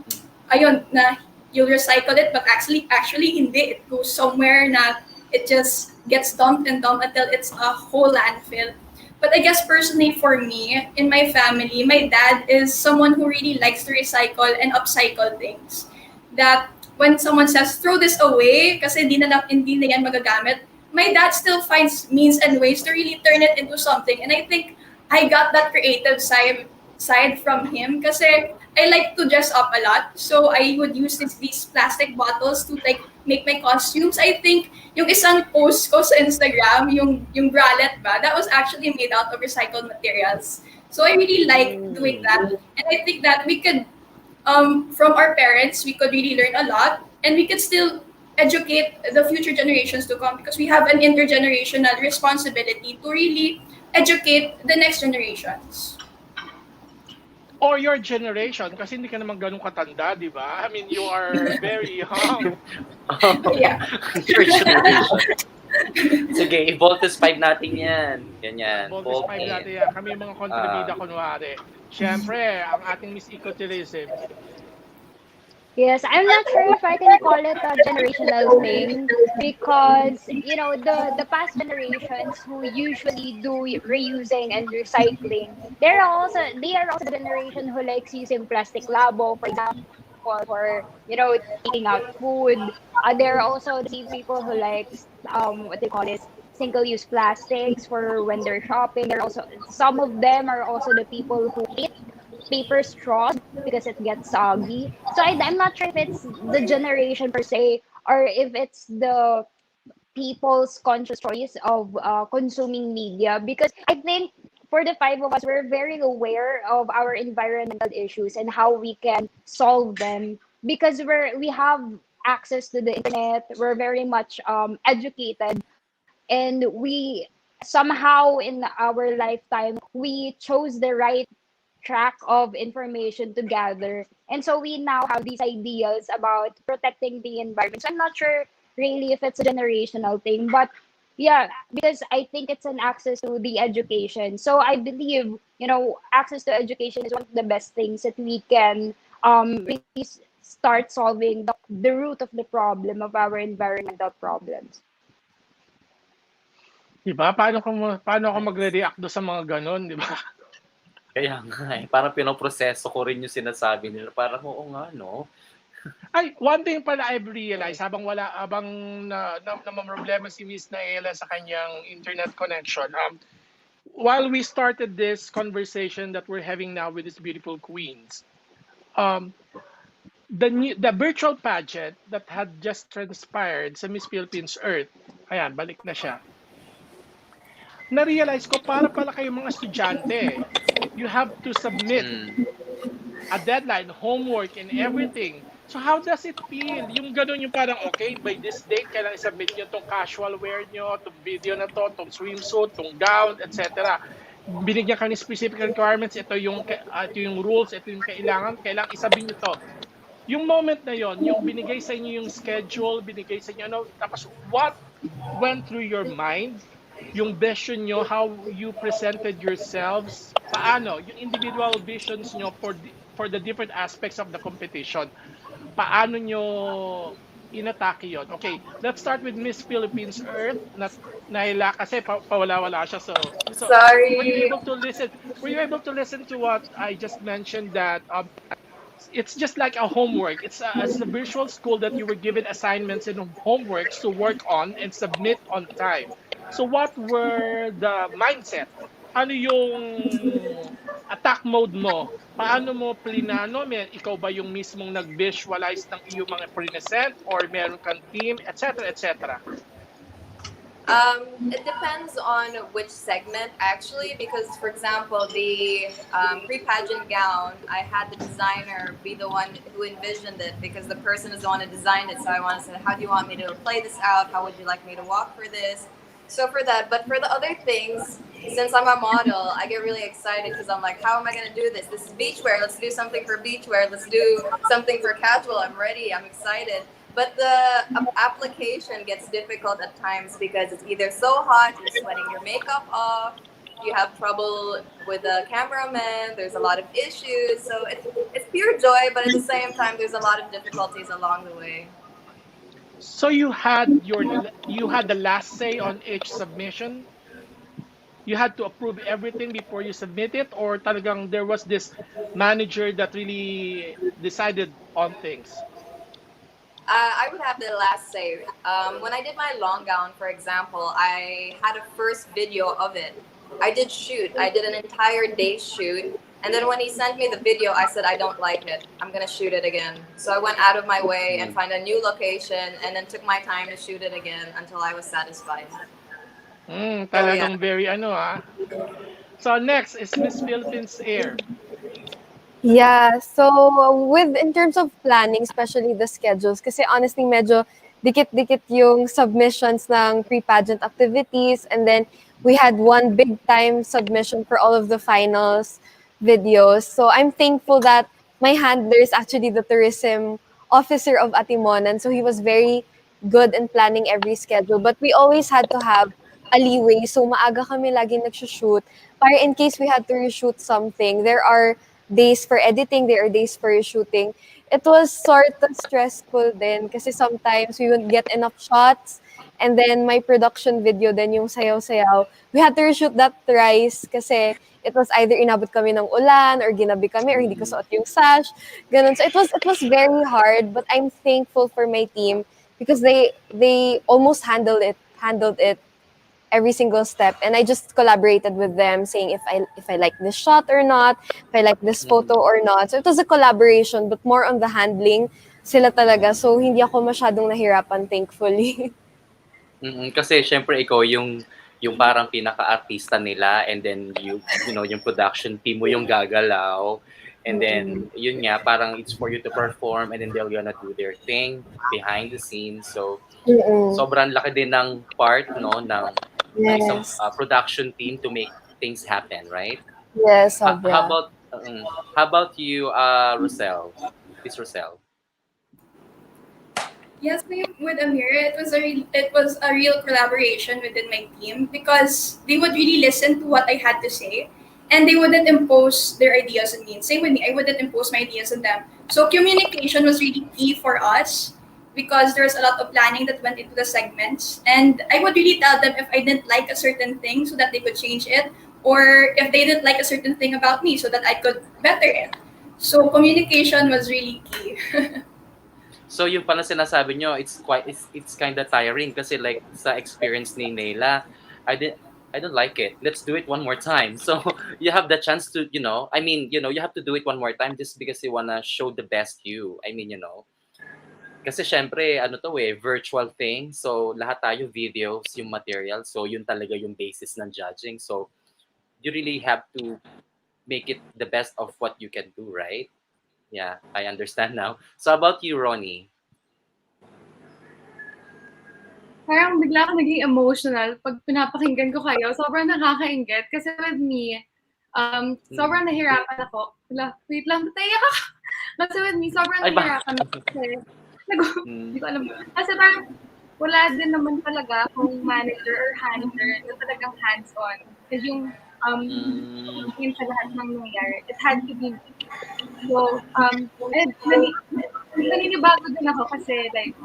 ayun na you'll recycle it, but actually hindi. It goes somewhere na it just gets dumped and dumped until it's a whole landfill. But I guess personally for me, in my family, my dad is someone who really likes to recycle and upcycle things. That when someone says throw this away kasi hindi na yan magagamit, my dad still finds means and ways to really turn it into something. And I think I got that creative side from him kasi I like to dress up a lot. So I would use these plastic bottles to like make my costumes. I think yung isang post ko sa Instagram, yung bralette ba, that was actually made out of recycled materials. So I really like doing that. And I think that we could, from our parents, we could really learn a lot and we could still educate the future generations to come because we have an intergenerational responsibility to really educate the next generations. Or your generation, kasi hindi ka naman ganun katanda, di ba? I mean, you are very young. Yeah. Your generation. Sige, Voltus 5 natin yan. Ganyan. Voltes 5 natin yan. Kami yung mga kontribida kunwari. Siyempre, ang ating Miss Ecotourism. Yes, I'm not sure if I can call it a generational thing because the past generations who usually do reusing and recycling, they are also the generation who likes using plastic labo, for example, for taking out food. There are also the people who likes what they call it single-use plastics for when they're shopping. There are also some of them are also the people who hate paper straws because it gets soggy. So I'm not sure if it's the generation per se or if it's the people's conscious choice of consuming media because I think for the five of us, we're very aware of our environmental issues and how we can solve them because we have access to the internet. We're very much educated, and we somehow in our lifetime we chose the right track of information to gather. And so we now have these ideas about protecting the environment. So I'm not sure really if it's a generational thing, but yeah, because I think it's an access to the education. So I believe, access to education is one of the best things that we can really start solving the root of the problem of our environmental problems. Diba? Paano ako magre-react do sa mga ganon, di ba? Kaya nga eh. Parang pinoproseso ko rin yung sinasabi nila. Parang oo nga, no? Ay, one thing pala I've realized habang problema si Miss Naelah sa kanyang internet connection. While we started this conversation that we're having now with these beautiful queens, the virtual pageant that had just transpired sa Miss Philippines Earth, ayan, balik na siya. Na-realize ko, para pala kayong mga estudyante, you have to submit a deadline, homework, and everything. So how does it feel? Yung ganun, yung parang, okay, by this date, kailangan i-submit nyo itong casual wear nyo, itong video na to, itong swimsuit, itong gown, etc. Binigyan ka ng specific requirements, ito yung rules, ito yung kailangan isabin nyo to. Yung moment na yon, yung binigay sa inyo yung schedule, binigay sa inyo, tapos what went through your mind? Yung vision nyo, how you presented yourselves, paano, yung individual visions nyo for the different aspects of the competition, paano nyo inatake yon? Okay, let's start with Miss Philippines Earth, Naelah, kasi pawala-wala siya. So Sorry. were you able to listen to what I just mentioned that it's just like a homework. It's a virtual school that you were given assignments and homeworks to work on and submit on time. So what were the mindset? Ano yung attack mode mo? Paano mo plinano? Ikaw ba yung mismong nag-visualize ng iyong mga present or meron kang team, etc., etc.? It depends on which segment actually, because for example, the pre-pageant gown, I had the designer be the one who envisioned it because the person is the one who designed it. So I want to say, how do you want me to play this out? How would you like me to walk for this? So for that, but for the other things, since I'm a model, I get really excited because I'm like, how am I gonna do this? This is beachwear. Let's do something for beachwear. Let's do something for casual. I'm ready. I'm excited. But the application gets difficult at times because it's either so hot, you're sweating your makeup off, you have trouble with the cameraman, there's a lot of issues. So it's pure joy, but at the same time, there's a lot of difficulties along the way. So you had the last say on each submission. You had to approve everything before you submit it, or talagang there was this manager that really decided on things. I would have the last say. When I did my long gown, for example, I had a first video of it. I did shoot. I did an entire day shoot. And then when he sent me the video, I said, I don't like it. I'm going to shoot it again. So I went out of my way and find a new location and then took my time to shoot it again until I was satisfied. So yeah. Talagang very ano ah. So next is Miss Philippines Air. Yeah, so with in terms of planning, especially the schedules, kasi honestly medyo dikit-dikit yung submissions ng pre-pageant activities, and then we had one big time submission for all of the finals videos. So I'm thankful that my handler is actually the tourism officer of Atimonan, so he was very good in planning every schedule. But we always had to have a leeway, so maaga kami lagi nagsushoot. Para in case we had to reshoot something, there are days for editing, there are days for shooting. It was sort of stressful then kasi sometimes we wouldn't get enough shots, and then my production video then yung sayaw-sayaw. We had to reshoot that thrice kasi it was either inabot kami ng ulan or ginabi kami or hindi ko suot yung sash. Ganun. So it was very hard, but I'm thankful for my team because they almost handled it every single step, and I just collaborated with them saying if I like this shot or not, if I like this photo or not. So it was a collaboration, but more on the handling sila talaga, so hindi ako masyadong nahirapan, thankfully. Kasi syempre ikaw yung parang pinaka-artista nila, and then you know yung production team mo yung gagalaw, and then yun nga parang it's for you to perform, and then they're gonna do their thing behind the scenes. So sobrang laki din ng part no ng isang Yes. production team to make things happen, right? Yes, How sobra. about you, Rocel? Miss Rocel? Yes, with Ameera, it was a real collaboration within my team because they would really listen to what I had to say, and they wouldn't impose their ideas on me. And same with me, I wouldn't impose my ideas on them. So communication was really key for us because there's a lot of planning that went into the segments, and I would really tell them if I didn't like a certain thing so that they could change it, or if they didn't like a certain thing about me so that I could better it. So communication was really key. So yung pala sinasabi nyo, it's kind of tiring kasi like sa experience ni Naelah, I don't like it. Let's do it one more time. So you have the chance to, you have to do it one more time just because you wanna show the best you. Kasi syempre, virtual thing. So lahat tayo videos, yung material. So yun talaga yung basis ng judging. So you really have to make it the best of what you can do, right? Yeah, I understand now. So about you, Roni? Parang bigla ako naging emotional pag pinapakinggan ko kayo. Sobrang nakakainggit kasi with me, sobrang nahirapan ako. Wait lang, natayak ako. Kasi with me, sobrang nahirapan ako kasi hindi ko alam. Kasi parang wala din naman talaga kung manager or handler na talagang hands-on. Kasi yung yun sa lahat ng nangyayari, it had to be me. So, naninibago din ako kasi like,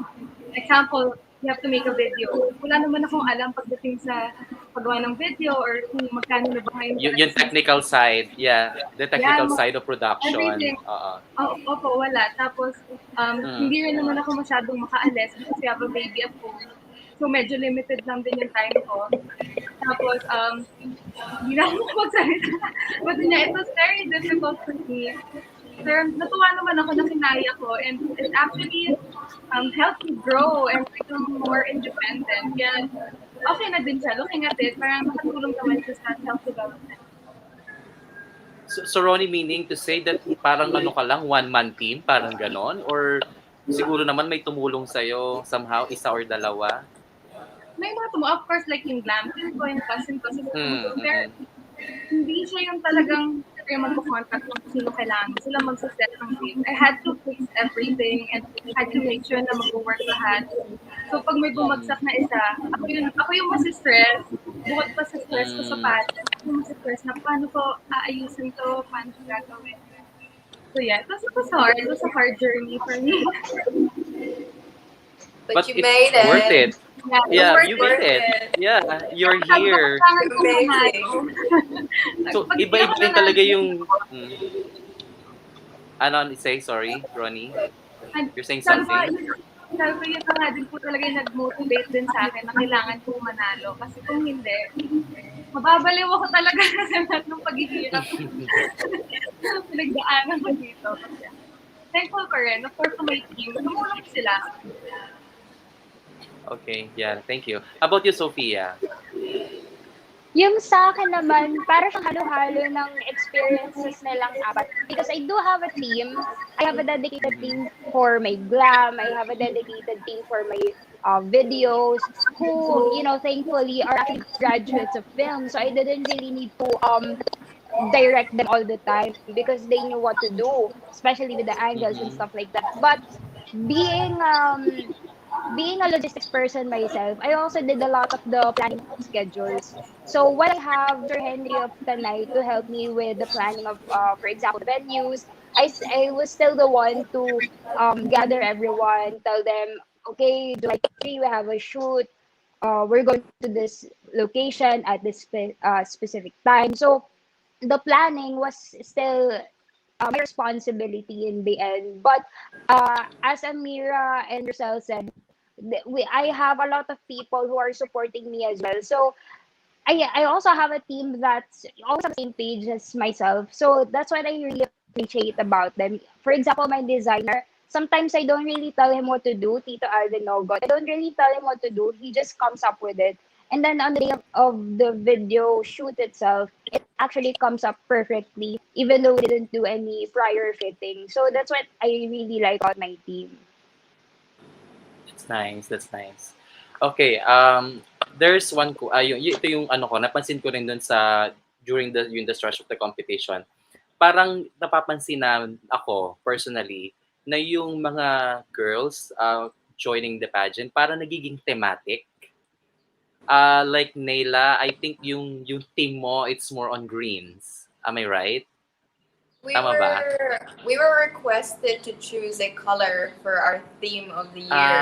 example, you have to make a video. Wala naman akong alam pagdating sa paggawa ng video or kung magkano na ba ngayon. Yung technical side, the technical side of production. Everything. Opo, wala. Tapos, hindi rin naman ako masyadong makaalis because we have a baby at home. So, medyo limited lang din yung time ko. Tapos, hindi na ako magsalita. But it was very difficult for me. Pero natuwa naman ako na kinaya ko, and it actually helped me grow and become more independent. Kaya okay na din siya. Looking at it, parang nakatulong naman siya sa self-development. So Ronnie, meaning to say that parang ano ka lang, one-man team, parang ganon? Or siguro naman may tumulong sa'yo somehow, isa or dalawa? May mga of course, like yung glam team ko, yung cousin ko, sila tumutulong. Pero hindi siya yung talagang yung magpo-contact kung sino kailangan. Sila magsaset ng date. I had to fix everything and had to make sure na mag-work lahat. So pag may bumagsak na isa, ako yung masistress. Bukod pa sa stress ko sa pageant, ako yung masistress na paano ko aayusin to, paano ko gagawin. So yeah, it was hard. It was a hard journey for me. But you made it. Worth it. Yeah, you made it. Yeah, you're here. Amazing. So, iba-iba din talaga yung... Ano, say, sorry, Ronnie? You're saying something? Sabi ko, yun nga din po talaga yung nag-motivate din sa akin na kailangan kong manalo. Kasi kung hindi, mababaliw ako talaga sa lahat ng paghihirap. Pinagdaanan ko dito. Thankful ko rin. Of course, may team. Tumulong sila. Okay, yeah, thank you. How about you, Sofia? Yung sa akin naman, para siyang halo-halo ng experiences nilang apat. Because I do have a team. I have a dedicated team for my glam. I have a dedicated team for my videos who, thankfully are actually graduates of film. So I didn't really need to direct them all the time because they knew what to do, especially with the angles and stuff like that. But being a logistics person myself, I also did a lot of the planning schedules. So when I have Sir Henry of Tanay to help me with the planning of, for example, the venues, I was still the one to gather everyone, tell them, okay, July 3, we have a shoot. We're going to this location at this specific time. So the planning was still my responsibility in the end. But as Ameera and Rocel said, I have a lot of people who are supporting me as well. So I also have a team that's also on the same page as myself. So that's what I really appreciate about them. For example, my designer, sometimes I don't really tell him what to do, Tito Alvin Nogot. I don't really tell him what to do. He just comes up with it. And then on the day of the video shoot itself, it actually comes up perfectly, even though we didn't do any prior fitting. So that's what I really like about my team. That's nice. Okay, there's one ito yung ano ko, napansin ko rin dun sa during the stretch of the competition. Parang napapansin na ako personally na yung mga girls joining the pageant parang nagiging thematic. Like Naelah, I think yung team mo it's more on greens. Am I right? We were requested to choose a color for our theme of the year.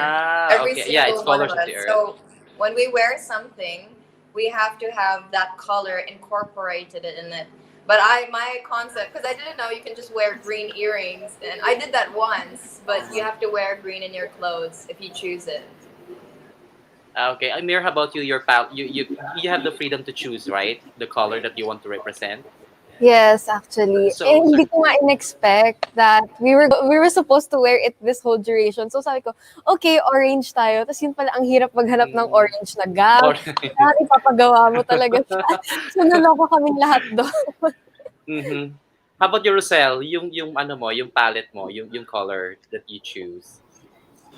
Every okay. single It's one colors of of us. the earth. So when we wear something, we have to have that color incorporated in it. But my concept, because I didn't know you can just wear green earrings, and I did that once, but you have to wear green in your clothes if you choose it. Okay, Amir, how about you? You have the freedom to choose, right? The color that you want to represent. Yes, actually. So, Hindi ko nga in-expect that we were supposed to wear it this whole duration. So sabi ko, okay, orange tayo. Tapos yun pala, ang hirap maghanap ng orange na gown. Ipapagawa mo talaga siya. So naloko kaming lahat doon. How about your Rocel? Yung ano mo, yung palette mo, yung color that you choose.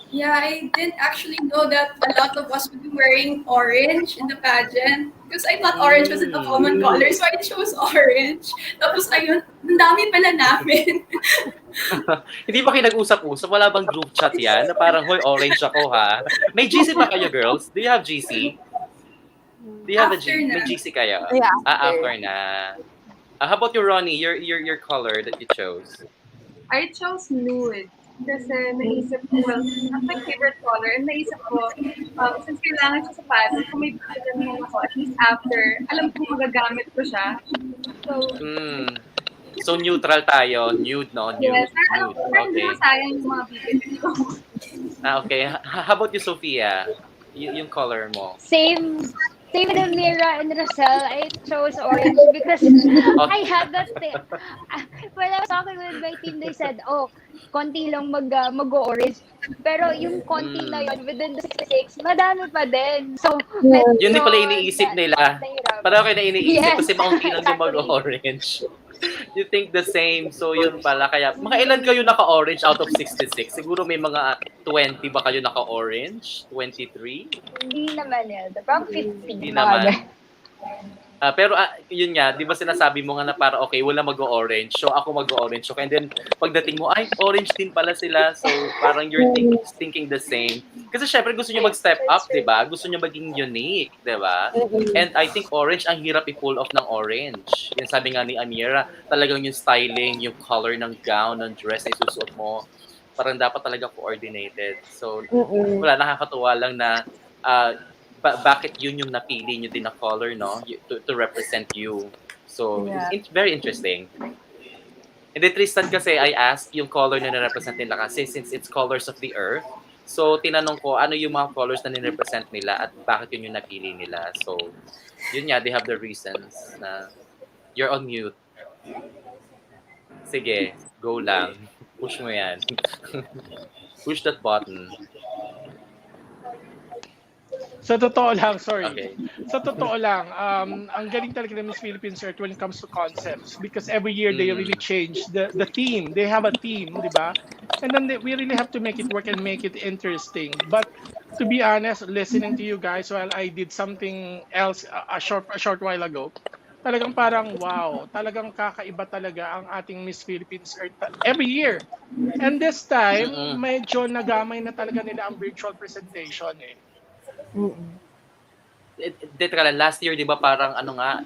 Yeah, I didn't actually know that a lot of us would be wearing orange in the pageant because I thought orange wasn't a common color, so I chose orange. Tapos ayun, ang dami pala namin. Hindi ba kayo nag-usap-usap? Wala bang group chat yan? Na parang, hoy, orange ako ha? May GC ba kayo, girls? Do you have GC? Do you have may GC kayo? Yeah. After na. How about you, Roni? Your color that you chose? I chose nude. Kasi naisip ko, well, that's my favorite color. And naisip ko, since kailangan siya sa pageant, kung may pageant mo ako, at least after, alam ko magagamit ko siya. So neutral tayo. Nude, no? Nude. Yes. Nude. Okay. Sayang yung mga bibili ko. Okay. How about you, Sofia? Yung color mo? Same Same with Ameera and Rocel, I chose orange because Oh, I had that thing. When I was talking with my team, they said, oh, konti lang mag-orange. Pero yung konti na mm. yon within the 66, madami pa din. So, Yun din medyo pala iniisip nila. Parang nahirapan. kayo na iniisip Yes, kasi maunti lang yung exactly. mag-orange. You think the same. So yun pala. Kaya mga ilan kayo naka-orange out of 66? Siguro may mga 20 ba kayo naka-orange? 23? Hindi naman yun. Parang 50. Hindi Mga naman. Pero yun nga, di ba sinasabi mo nga na para okay, wala mag-orange. So ako mag-orange. So and then pagdating mo, ay, orange din pala sila. So parang you're thinking the same. Kasi syempre gusto nyo mag-step up, di ba? Gusto nyo maging unique, di ba? And I think orange, ang hirap i-pull off ng orange. Yung sabi nga ni Ameera, talagang yung styling, yung color ng gown, ng dress na isusuot mo, parang dapat talaga coordinated. So wala, nakakatuwa lang na bakit yun yung napili nyo din na color, no? To represent you. So, Yeah. it's very interesting. And then Tristan kasi, I asked yung color na nirepresent nila kasi since it's colors of the earth. So, tinanong ko, ano yung mga colors na nirepresent nila at bakit yun yung napili nila. So, yun nga, they have the reasons na you're on mute. Sige, go lang. Push mo yan. Push that button. Sa totoo lang, sorry. Okay. Sa totoo lang, ang galing talaga ng Miss Philippines Earth when it comes to concepts because every year they really change the theme. They have a theme, di ba? And then we really have to make it work and make it interesting. But to be honest, listening to you guys while I did something else a short while ago, talagang parang wow, talagang kakaiba talaga ang ating Miss Philippines Earth every year. And this time, medyo nagamay na talaga nila ang virtual presentation eh. Teka lang, last year, di ba parang ano nga,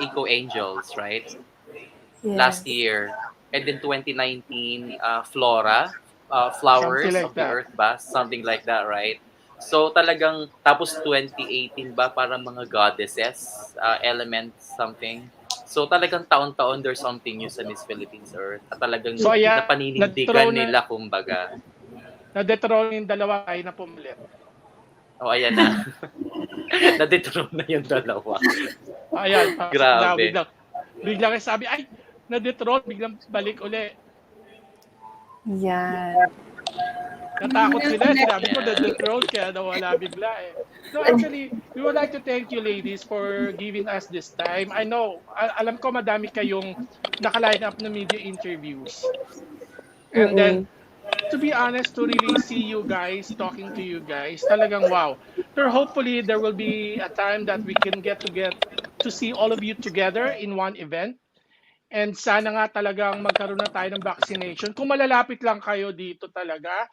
Eco Angels, right? Yes. Last year. And then 2019, Flora, Flowers Something like of the that. Earth ba? Something like that, right? So talagang, tapos 2018 ba, parang mga goddesses, elements, something. So talagang taon-taon there's something new sa Miss Philippines Earth. At talagang So, ayan, napaninindigan na-throw nila, kumbaga. na-dethrone yung dalawa ay na pumalit. O, ayan na. Na-dethrone na yung dalawa. Ayan, Grabe. biglang sabi, ay, na-dethrone, biglang balik uli. Yan. Natakot sila, sinabi ko Yeah. na-dethrone, kaya nawala bigla eh. So actually, we would like to thank you ladies for giving us this time. I know, alam ko madami kayong naka-line up na media interviews. And then, to be honest, to really see you guys, talking to you guys, talagang wow. So hopefully, there will be a time that we can get to see all of you together in one event. And sana nga talagang magkaroon na tayo ng vaccination. Kung malalapit lang kayo dito talaga,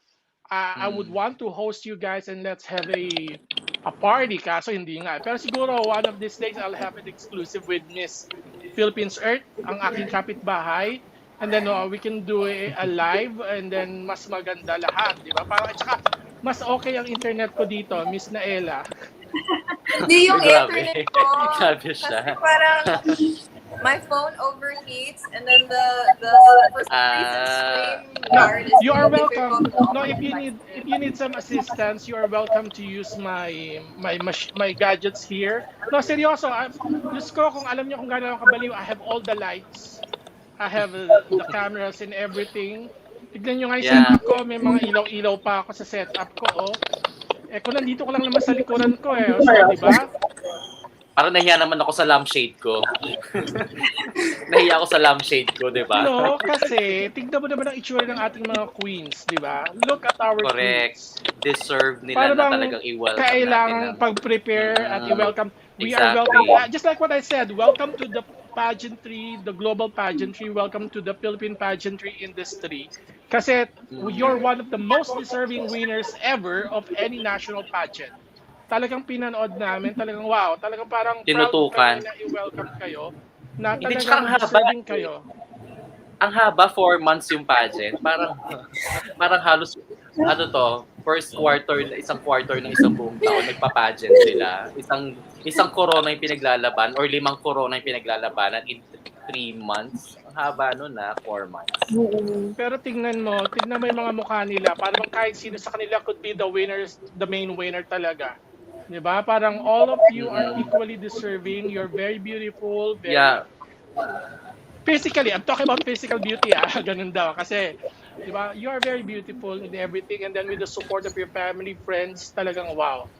I would want to host you guys and let's have a party. Kaso hindi nga. Pero siguro one of these days, I'll have it exclusive with Miss Philippines Earth, ang aking kapitbahay. And then we can do a live and then mas maganda lahat, di ba? Parang at saka mas okay ang internet ko dito, Miss Naelah. Di yung Grabe. internet ko. Grabe Kasi siya. parang my phone overheats and then the for some reason stream guard is You are really welcome. difficult to No, open if you my need some assistance, you are welcome to use my gadgets here. No, seryoso. Diyos ko, kung alam niyo kung gaano ako kabaliw, I have all the lights. I have the cameras and everything. Tignan nyo nga yung setup ko. May mga ilaw-ilaw pa ako sa setup ko. Oh. Eh, kung nandito ko lang naman sa likuran ko eh. So, di ba? Parang nahiya naman ako sa lampshade ko. Nahiya ako sa lampshade ko, di ba? No, kasi tignan mo naman ang itsura ng ating mga queens, di ba? Look at our Correct. queens. Deserve nila Para na bang talagang i-welcome kailangang natin. pag-prepare at i-welcome. We are Exactly. welcome. Just like what I said, welcome to the pageantry, the global pageantry. Welcome to the Philippine pageantry industry. Kasi you're one of the most deserving winners ever of any national pageant. Talagang pinanood namin, talagang wow, talagang parang proud Tinutukan. kami na i-welcome kayo, na Hindi, tsaka ang talagang haba. deserving kayo. Ang haba, 4 months yung pageant. Parang halos, ano to, isang quarter ng isang buong taon, nagpa-pageant sila. Isang corona yung pinaglalaban or 5 corona yung pinaglalabanan in 3 months. Ang haba nun 4 months. Pero tingnan mo yung mga mukha nila, parang kahit sino sa kanila could be the winners, the main winner talaga. 'Di ba? Parang all of you are equally deserving. You're very beautiful, Yeah. very physically. I'm talking about physical beauty, ah. Ganun daw. Kasi, 'di ba? You are very beautiful in everything, and then with the support of your family, friends, talagang wow.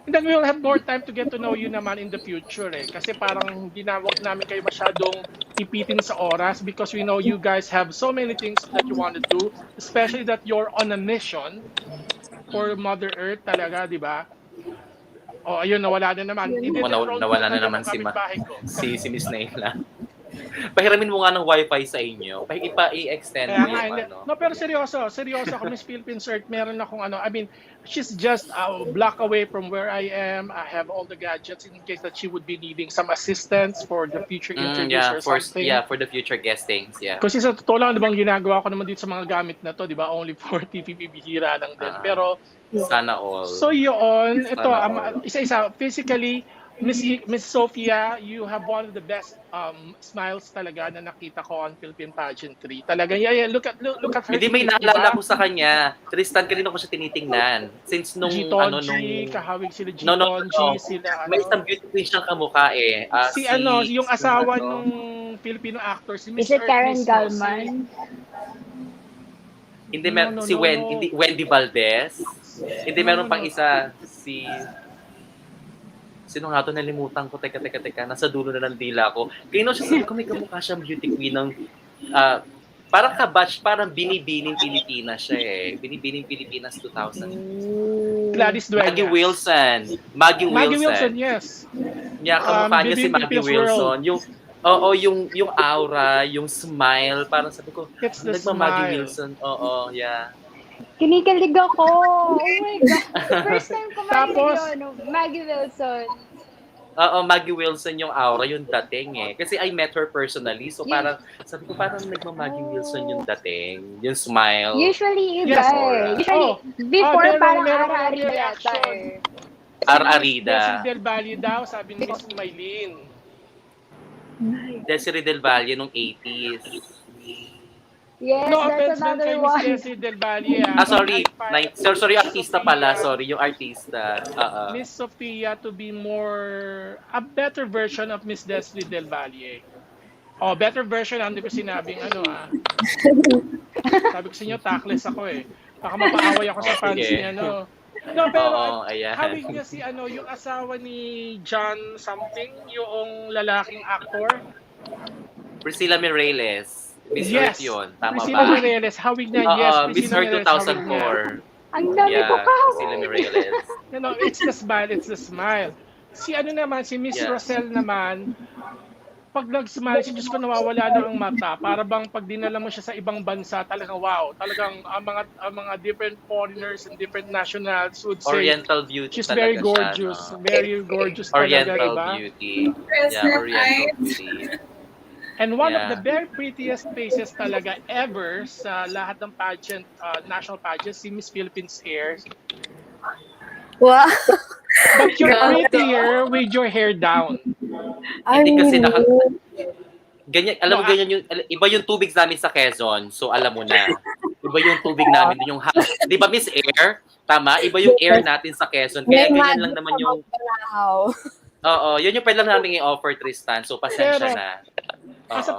And then we'll have more time to get to know you naman in the future eh. Kasi parang hindi na wag namin kayo masyadong ipitin sa oras because we know you guys have so many things that you want to do, especially that you're on a mission for Mother Earth talaga, di ba? Oh, ayun, nawala na naman. O, Ide-dethrone ko na nawala na talaga naman tong kapitbahay ko. si Miss Naelah. Pahiramin mo nga ng wifi sa inyo. I-extend Kaya mo nga, yung hindi. ano. No, pero seryoso ako, Miss Philippine Earth, meron akong ano, I mean, she's just a block away from where I am. I have all the gadgets in case that she would be needing some assistance for the future interviews Yeah, or something. for the future guestings, yeah. Kasi sa totoo lang, diba, ginagawa ko naman dito sa mga gamit na to, di ba? Only for TPP bihira lang din. Pero, Sana all. so yun, ito, Sana all. isa-isa, physically, Miss Sofia, you have one of the best smiles talaga na nakita ko on Philippine Pageantry. Talaga, yeah, look at her Hindi, may face, naalala diba? ko sa kanya. Tristan, kanina ko siya tinitingnan. Since nung, Gitonji, kahawig sila Gitonji, sila, may isang beauty queen siyang kamukha eh. yung asawa nung Filipino actor, si Is Miss it Karen Earth mismo, Galman? Hindi, No, si no, no. Wendy Valdez. Hindi, meron pang isa, si... Sino nga to, nalimutan ko. Teka. Nasa dulo na ng dila ko. Kaya siya, sabi ko, may kamukha siyang beauty queen ng... parang kabatch, parang Binibining Pilipinas siya eh. Binibining Pilipinas 2000. Gladys Dueñas. Maggie Wilson. Yes. Yeah, kamukha niya si Binibining Maggie People's Wilson. World. Yung aura, yung smile, parang sabi ko, It's the Maggie smile. Wilson. Yeah. Kinikilig ako. Oh my God. First time ko Tapos, marinig yun. Maggie Wilson. Maggie Wilson yung aura, yung dating eh. Kasi I met her personally, so parang, sabi ko parang Maggie Wilson yung dating, yung smile. Usually, iba Yes. eh. Usually, before meron parang akong Arida yata reaction. eh. Arida. Desiree Del Valle daw, sabi ni Miss Maylene. Desiree Del Valle nung 80s. Yes, No that's offense man kay another Miss one. Desiree Del Valle. Sorry. Sorry, artista pala. Sophia. Sorry, yung artista. Miss Sofia to be more, a better version of Miss Desiree Del Valle. Oh, better version, hindi ko sinabing ano Sabi ko sa inyo, tactless ako eh. Baka mapaaway ako sa fans niya, no? No, pero ayan. hawig niya si yung asawa ni John something, yung lalaking actor. Priscilla Mireles. Miss Yes. Earth yun. Tama Priscilla ba? Mireles, hawig niya. Yes, Miss Priscilla Earth Mireles, hawig niya. 2004. Ang dami ko Yeah, pa. Priscilla Mireles. No, it's the smile. Si naman, si Miss Yeah. Rocel naman, pag nag-smile, si Diyos ko nawawala na ang mata. Para bang pag dinala mo siya sa ibang bansa, talagang wow. Talagang ang mga different foreigners and different nationals would say, Oriental beauty she's talaga very gorgeous. siya, no? Very gorgeous talaga, Oriental diba? beauty. Yeah, Oriental beauty. And one of the very prettiest faces talaga ever sa lahat ng pageant, national pageant, si Miss Philippines Air. Wow. But you're prettier with your hair down. Hindi kasi ganyan, alam mo ganyan yung iba yung tubig namin sa Quezon. So alam mo na. Iba yung tubig namin yung 'di ba Miss Air? Tama, iba yung air natin sa Quezon. Kaya ganyan lang naman yung yun yung pwede lang namin i-offer Tristan. So pasensya Pero, na. As a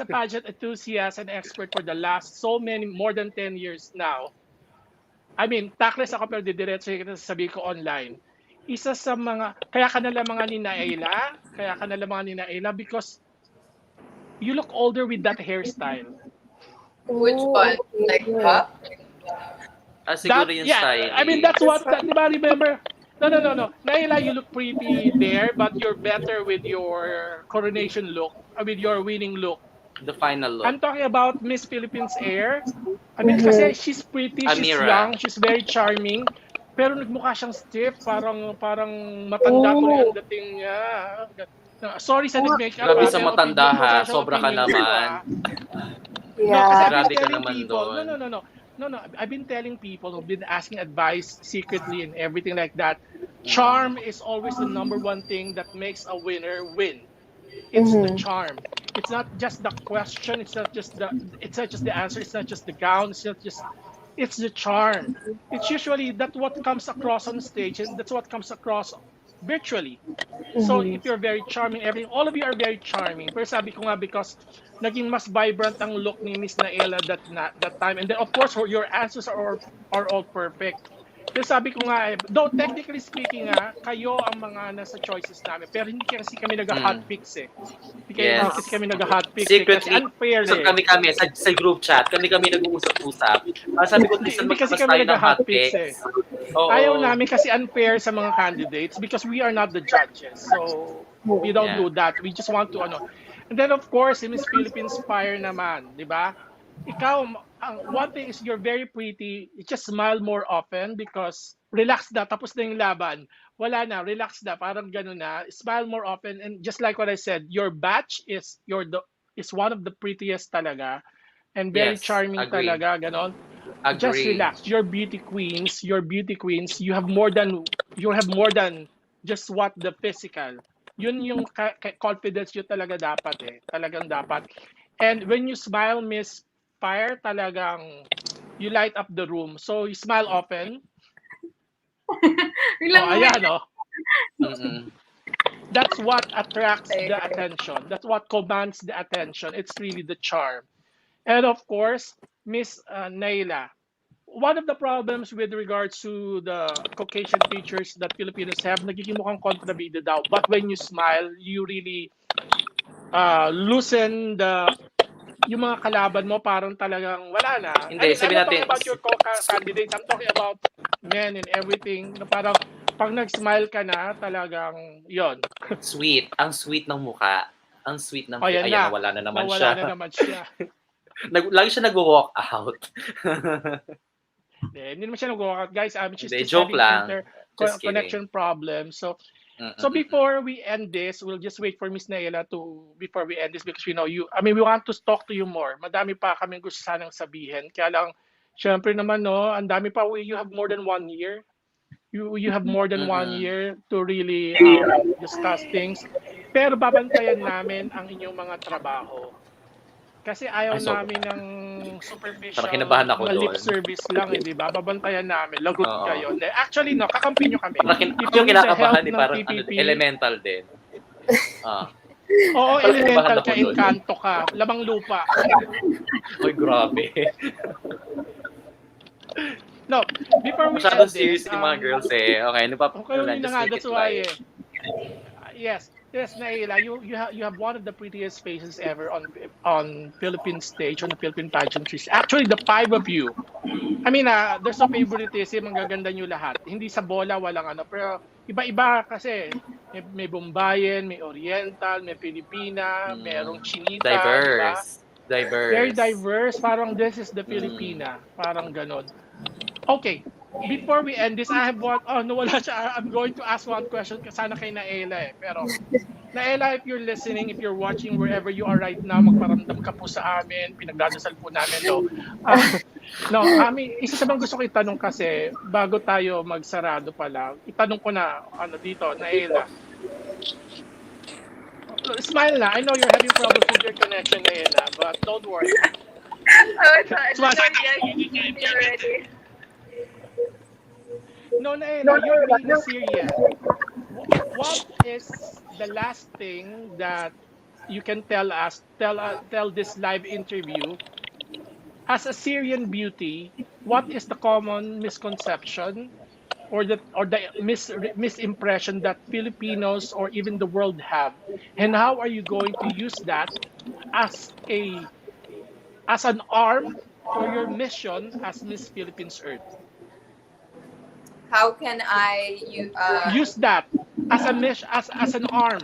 pageant enthusiast and expert for the last more than 10 years now. I mean, tactless ako pero didiretso yung sasabihin ko online. Isa sa kaya ka nila mga ni Naelah, because you look older with that hairstyle. Which one? Like pop? Siguro yung style. I mean, that's what, di ba, remember? No. Naelah, you look pretty there, but you're better with your coronation look, with your winning look. The final look. I'm talking about Miss Philippines Air. I mean, kasi she's pretty, she's Ameera. young, she's very charming. Pero nagmukha siyang stiff, parang matanda tuloy ang dating niya. Sorry sa nag-makeup. Grabe sa matanda ha, Professional sobra ka opinion ko, naman. No, kasi I've Grabe been ka telling naman people, doon. no. I've been telling people who've been asking advice secretly and everything like that. Charm is always the number one thing that makes a winner win. It's the charm. It's not just the question. It's not just the answer. It's not just the gown. It's not just It's the charm. It's usually that what comes across on stage, and that's what comes across virtually. So Mhm. if you're very charming, everything, all of you are very charming. Pero sabi ko nga, because naging mas vibrant ang look ni Miss Naelah that time. And then of course, your answers are all perfect. Pero sabi ko nga, though technically speaking kayo ang mga nasa choices namin. Pero hindi kasi kami nag-hot Mm. picks eh. Hindi kasi Yes. kami nag-hot picks eh. Kasi Secretly, unfair usap eh. kami sa group chat. Kami nag-uusap-usap. Sabi ko, Tristan, Hindi kasi maglabas kami tayo ng nag-hot picks eh. hotcakes. Oo. Ayaw namin kasi unfair sa mga candidates because we are not the judges. So, we don't Yeah. do that. We just want to ano. And then of course, si Miss Philippines Fire naman, 'di ba? Ikaw, ang one thing is you're very pretty. You just smile more often because relax na, tapos na yung laban. Wala na, relax na, parang gano'n na. Smile more often and just like what I said, your batch is one of the prettiest talaga and very Yes. charming Agree. talaga, ganon. Just Agree. relax. You're beauty queens. You're beauty queens. You have more than just what the physical. Yun yung confidence you talaga dapat eh. Talagang dapat. And when you smile, Miss Fire, talagang you light up the room. So you smile often. Ilang Ayan oh. Mm-mm. That's what attracts I the agree. attention. That's what commands the attention. It's really the charm. And of course, Miss Naila, one of the problems with regards to the Caucasian features that Filipinos have, nagiging mukhang kontrabida daw. But when you smile, you really loosen yung mga kalaban mo, parang talagang wala na. I Hindi, mean, I'm sabi not talking natin, about your candidates. I'm talking about men and everything. Na parang pag nag-smile ka na, talagang yon. sweet. Ang sweet ng mukha. Ang sweet ng... Ayan Ayan, na. nawala na naman Nawala siya. na naman siya. Lagi siya nag-walk out. Hindi naman siya nag-walkout. Guys, she's Hindi, just joke having lang. Just kidding. connection problems. So Mm-mm-mm. before we end this, we'll just wait for Miss Naila before we end this because we want to talk to you more. Madami pa kaming gusto sanang sabihin. Kaya lang, syempre naman, no, ang dami pa. You have more than 1 year. You have more than 1 year to really discuss things. Pero babantayan namin ang inyong mga trabaho. Kasi ayaw namin ng superficial, Parang kinabahan ako mga lip doon. service lang, di ba? Babantayan namin, lagot Oo. kayo. Actually, no, kakampi nyo kami. Ako If yung you need the kinakabahan help ng parang TPP, elemental din. oo, Parang elemental kinabahan ka, ako doon. inkanto ka, labang lupa. Uy, grabe. No, before we Masyadong end serious this, yung mga girls eh. Okay, okay, yun na just nga, make that's it why light. yes, Naila, you have one of the prettiest faces ever on Philippine stage, on the Philippine pageantry. Actually, the five of you. I mean, there's no favoritism, ang gaganda nyo lahat. Hindi sa bola, walang ano. Pero iba-iba kasi. May Bombayan, may Oriental, may Filipina, merong Chinita, di ba? Diverse. Very diverse. Parang this is the Filipina. Parang ganon. Okay. Before we end this, I have one. Oh, nawala siya. I'm going to ask one question sana kay Naelah eh. Pero, Naelah, if you're listening, if you're watching wherever you are right now, magparamdam ka po sa amin. Pinagdadasal po namin to. No, isa sa mga gusto ko itanong kasi, bago tayo magsarado pala, itanong ko na, dito, Naelah. Smile na. I know you're having problems with your connection, Naelah, but don't worry. It's not already. No, Naelah, you're being serious. What is the last thing that you can tell us, tell this live interview, as a Syrian beauty, what is the common misconception or the misimpression that Filipinos or even the world have, and how are you going to use that as an arm for your mission as Miss Philippines Earth? How can I Use that as an arm,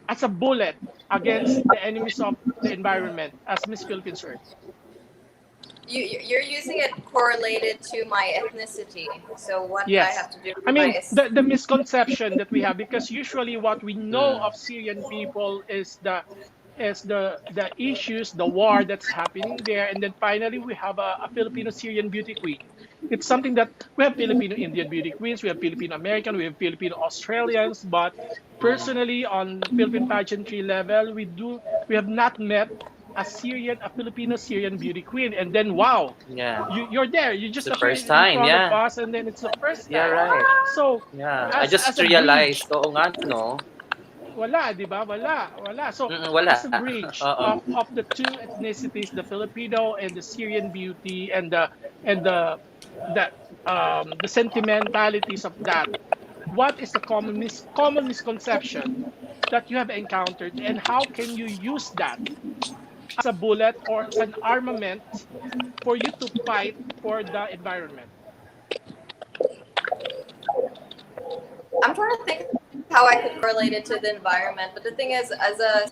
as a bullet against the enemies of the environment as Miss Philippines Earth? you're using it correlated to my ethnicity. So what do I Yes. have to do? I mean, with the misconception that we have, because usually what we know of Syrian people is the issues, the war that's happening there, and then finally we have a Filipino-Syrian beauty queen. It's something that we have Filipino-Indian beauty queens, we have Filipino-American, we have Filipino-Australians, but personally on Philippine pageantry level, we have not met a Filipino Syrian beauty queen, and then wow, Yeah. you're there. You It's just the appeared first in time, front of yeah. us, and then it's the first Yeah, time. right. So Yeah. I as just a bridge, realized, oo nga, no? wala, di ba? Wala. So Wala. as a bridge Oo. of the two ethnicities, the Filipino and the Syrian beauty, and the sentimentalities of that. What is the common misconception that you have encountered, and how can you use that as a bullet or as an armament for you to fight for the environment? I'm trying to think how I could correlate it to the environment, but the thing is, as a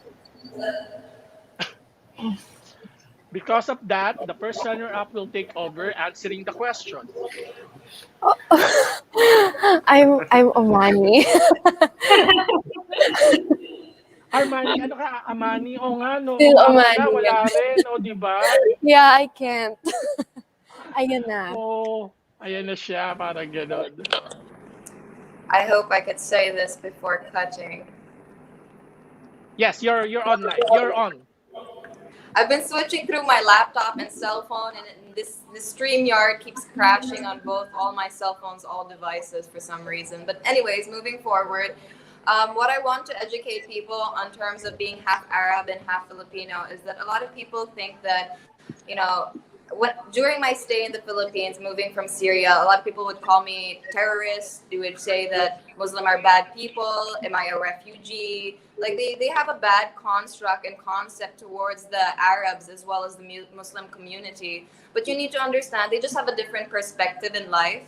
Because of that, the first runner-up will take over answering the question. I'm Omani. Armani, ano ka, Amani? O nga, no, Still kung nga pala, Omani. wala rin, o di ba? Yeah, I can't. Ayun na. O, ayan na siya, parang ganon. I hope I could say this before cutting. Yes, you're online. You're on. I've been switching through my laptop and cell phone, and this StreamYard keeps crashing on both all my cell phones, all devices for some reason. But anyways, moving forward, what I want to educate people on terms of being half Arab and half Filipino is that a lot of people think that, you know, during my stay in the Philippines, moving from Syria, a lot of people would call me terrorist. They would say that Muslim are bad people. Am I a refugee? Like they have a bad construct and concept towards the Arabs as well as the Muslim community. But you need to understand they just have a different perspective in life,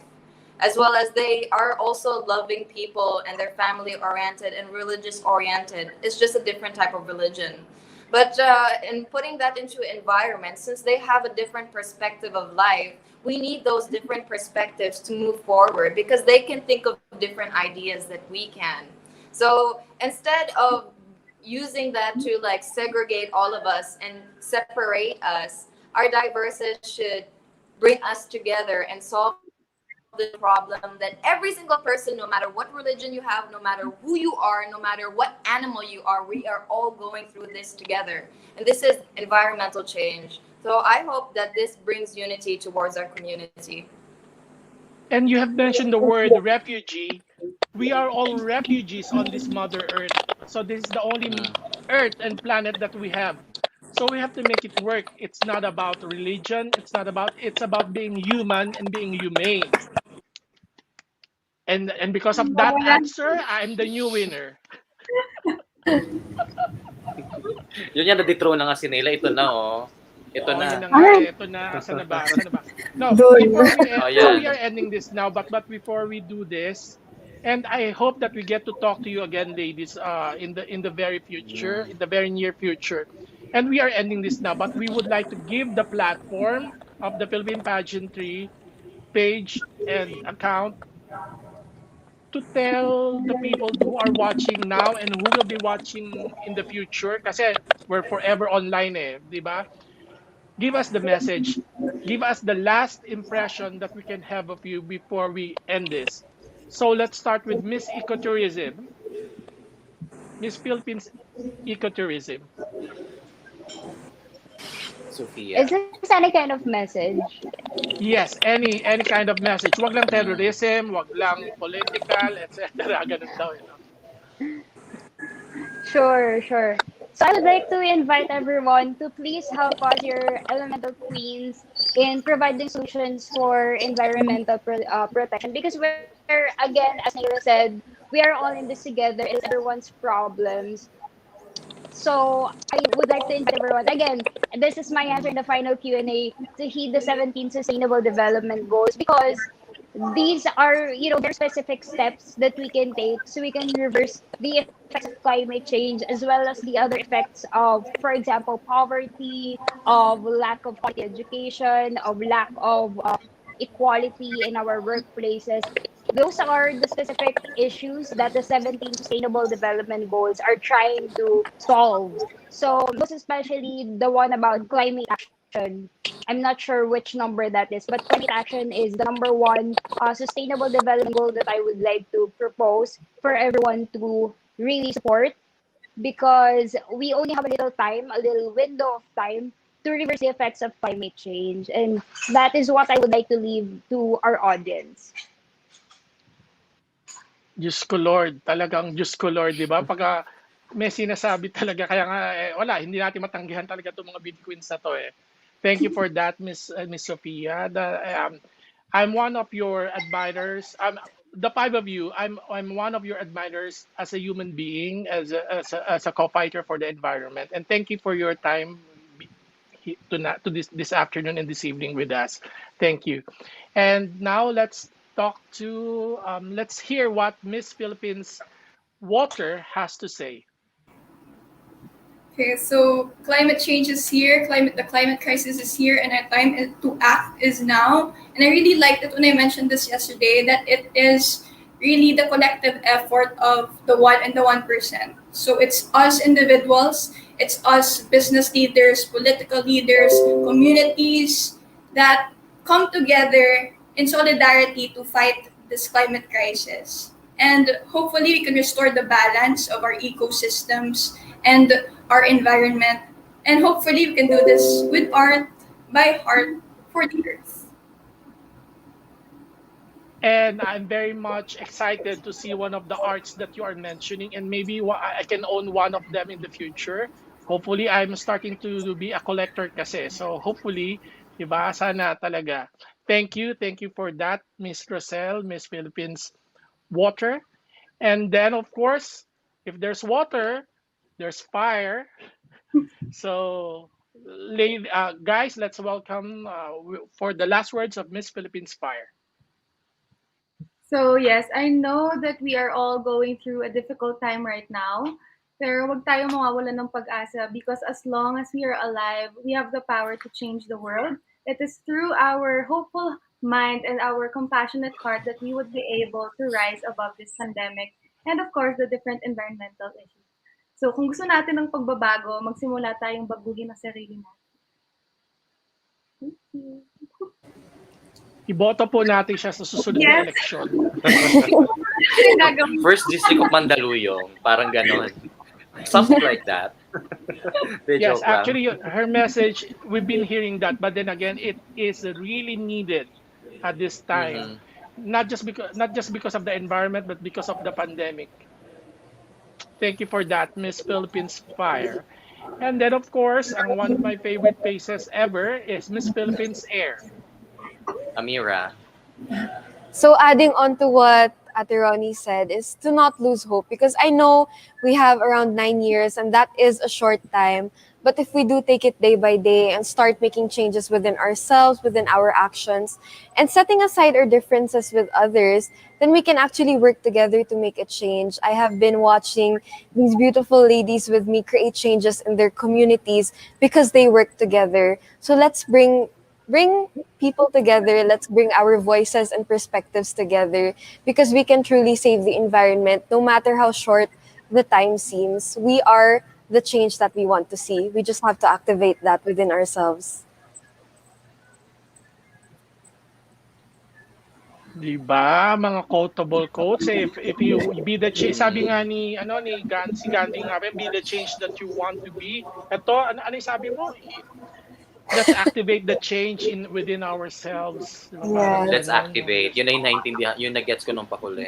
as well as they are also loving people and they're family oriented and religious oriented. It's just a different type of religion. But in putting that into environment, since they have a different perspective of life, we need those different perspectives to move forward because they can think of different ideas that we can. So instead of using that to like segregate all of us and separate us, our diverses should bring us together and solve the problem that every single person, no matter what religion you have, no matter who you are, no matter what animal you are, we are all going through this together. And this is environmental change. So I hope that this brings unity towards our community. And you have mentioned the word refugee. We are all refugees on this Mother Earth. So this is the only Earth and planet that we have. So we have to make it work. It's not about religion. It's about being human and being humane. And because of that answer, I'm the new winner. Yun yan, na-dethrone na nga si Naelah. Ito na, oh. Ito Oh, na. yun na nga eh. Ito na. Saan na ba? No, Dun. before we Oh, so yan. we are ending this now, but before we do this, and I hope that we get to talk to you again, ladies, in the very future, in the very near future. And we are ending this now, but we would like to give the platform of the Philippine Pageantry page and account to tell the people who are watching now and who will be watching in the future, kasi we're forever online eh, di ba? Give us the message. Give us the last impression that we can have of you before we end this. So let's start with Miss Ecotourism. Miss Philippines Ecotourism. Sofia. Is this any kind of message? Yes, any kind of message. Wag lang terrorism, wag lang political, etc. Ganun daw, you know. Sure. So I would like to invite everyone to please help us, your elemental queens, in providing solutions for environmental protection. Because we're, again, as Naelah said, we are all in this together. It's everyone's problems. So I would like to invite everyone again. This is my answer in the final Q&A to heed the 17 Sustainable Development Goals because these are, very specific steps that we can take so we can reverse the effects of climate change as well as the other effects of, for example, poverty, of lack of quality education, of lack of equality in our workplaces. Those are the specific issues that the 17 Sustainable Development Goals are trying to solve. So, most especially the one about climate action. I'm not sure which number that is, but climate action is the number one sustainable development goal that I would like to propose for everyone to really support because we only have a little time, a little window of time to reverse the effects of climate change. And that is what I would like to leave to our audience. Diyos ko Lord, talagang Diyos ko Lord, di ba? Pag may sinasabi talaga, kaya nga, wala, hindi natin matanggihan talaga itong mga beauty queens na to eh. Thank you for that, Miss Sofia. I'm one of your admirers. The five of you, I'm one of your admirers as a human being, as a co-fighter for the environment. And thank you for your time to this afternoon and this evening with us. Thank you. And now let's hear what Miss Philippines Water has to say. Okay, so climate change is here, the climate crisis is here, and our time to act is now. And I really liked it when I mentioned this yesterday, that it is really the collective effort of the 1%. So it's us individuals, it's us business leaders, political leaders, communities that come together in solidarity to fight this climate crisis. And hopefully we can restore the balance of our ecosystems and our environment. And hopefully we can do this with art, by heart, for the earth. And I'm very much excited to see one of the arts that you are mentioning, and maybe I can own one of them in the future. Hopefully, I'm starting to be a collector kasi. So hopefully, diba, sana talaga. Thank you for that, Miss Rocel, Miss Philippines Water. And then, of course, if there's water, there's fire. So, guys, let's welcome for the last words of Miss Philippines Fire. So yes, I know that we are all going through a difficult time right now. Pero wag tayo mawawalan ng pag-asa because as long as we are alive, we have the power to change the world. It is through our hopeful mind and our compassionate heart that we would be able to rise above this pandemic and of course the different environmental issues. So kung gusto natin ng pagbabago, magsimula tayong baguhin ang sarili natin. Thank you. Iboto po natin siya sa susunod na eleksyon. First District of Mandaluyong, parang ganon. Something like that. Yes, actually, her message, we've been hearing that, but then again, it is really needed at this time. Not just because of the environment, but because of the pandemic. Thank you for that, Miss Philippines Fire. And then, of course, one of my favorite faces ever is Miss Philippines Air. Ameera. So adding on to what Ate Roni said is to not lose hope, because I know we have around 9 years and that is a short time. But if we do take it day by day and start making changes within ourselves, within our actions, and setting aside our differences with others, then we can actually work together to make a change. I have been watching these beautiful ladies with me create changes in their communities because they work together. So let's bring people together. Let's bring our voices and perspectives together because we can truly save the environment no matter how short the time seems. We are the change that we want to see. We just have to activate that within ourselves. Diba? Mga quotable quotes. If you be the change, sabi nga si Gandhi nga, be the change that you want to be. Ito, ano yung sabi mo? Let's activate the change within ourselves. Yeah. Let's activate. Yun na yung naintindihan. Yun na-gets ko nung pakuli.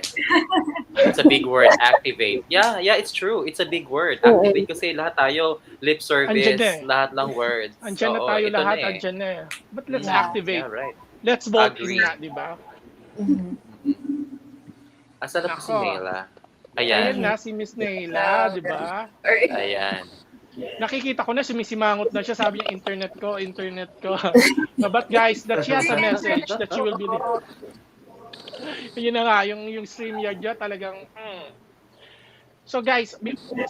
It's a big word, activate. Yeah, it's true. It's a big word. Activate kasi lahat tayo, lip service, lahat lang words. Andiyan na tayo lahat, andiyan na. But let's activate. Yeah, right. Let's vote in nga, di ba? Asa na po si Naelah? Ayan na, si Miss Naelah, di ba? Ayan. Nakikita ko na, sumisimangot na siya. Sabi niya, internet ko. But guys, that she has a message that she will be... Yun na nga, yung StreamYard niya talagang... So guys,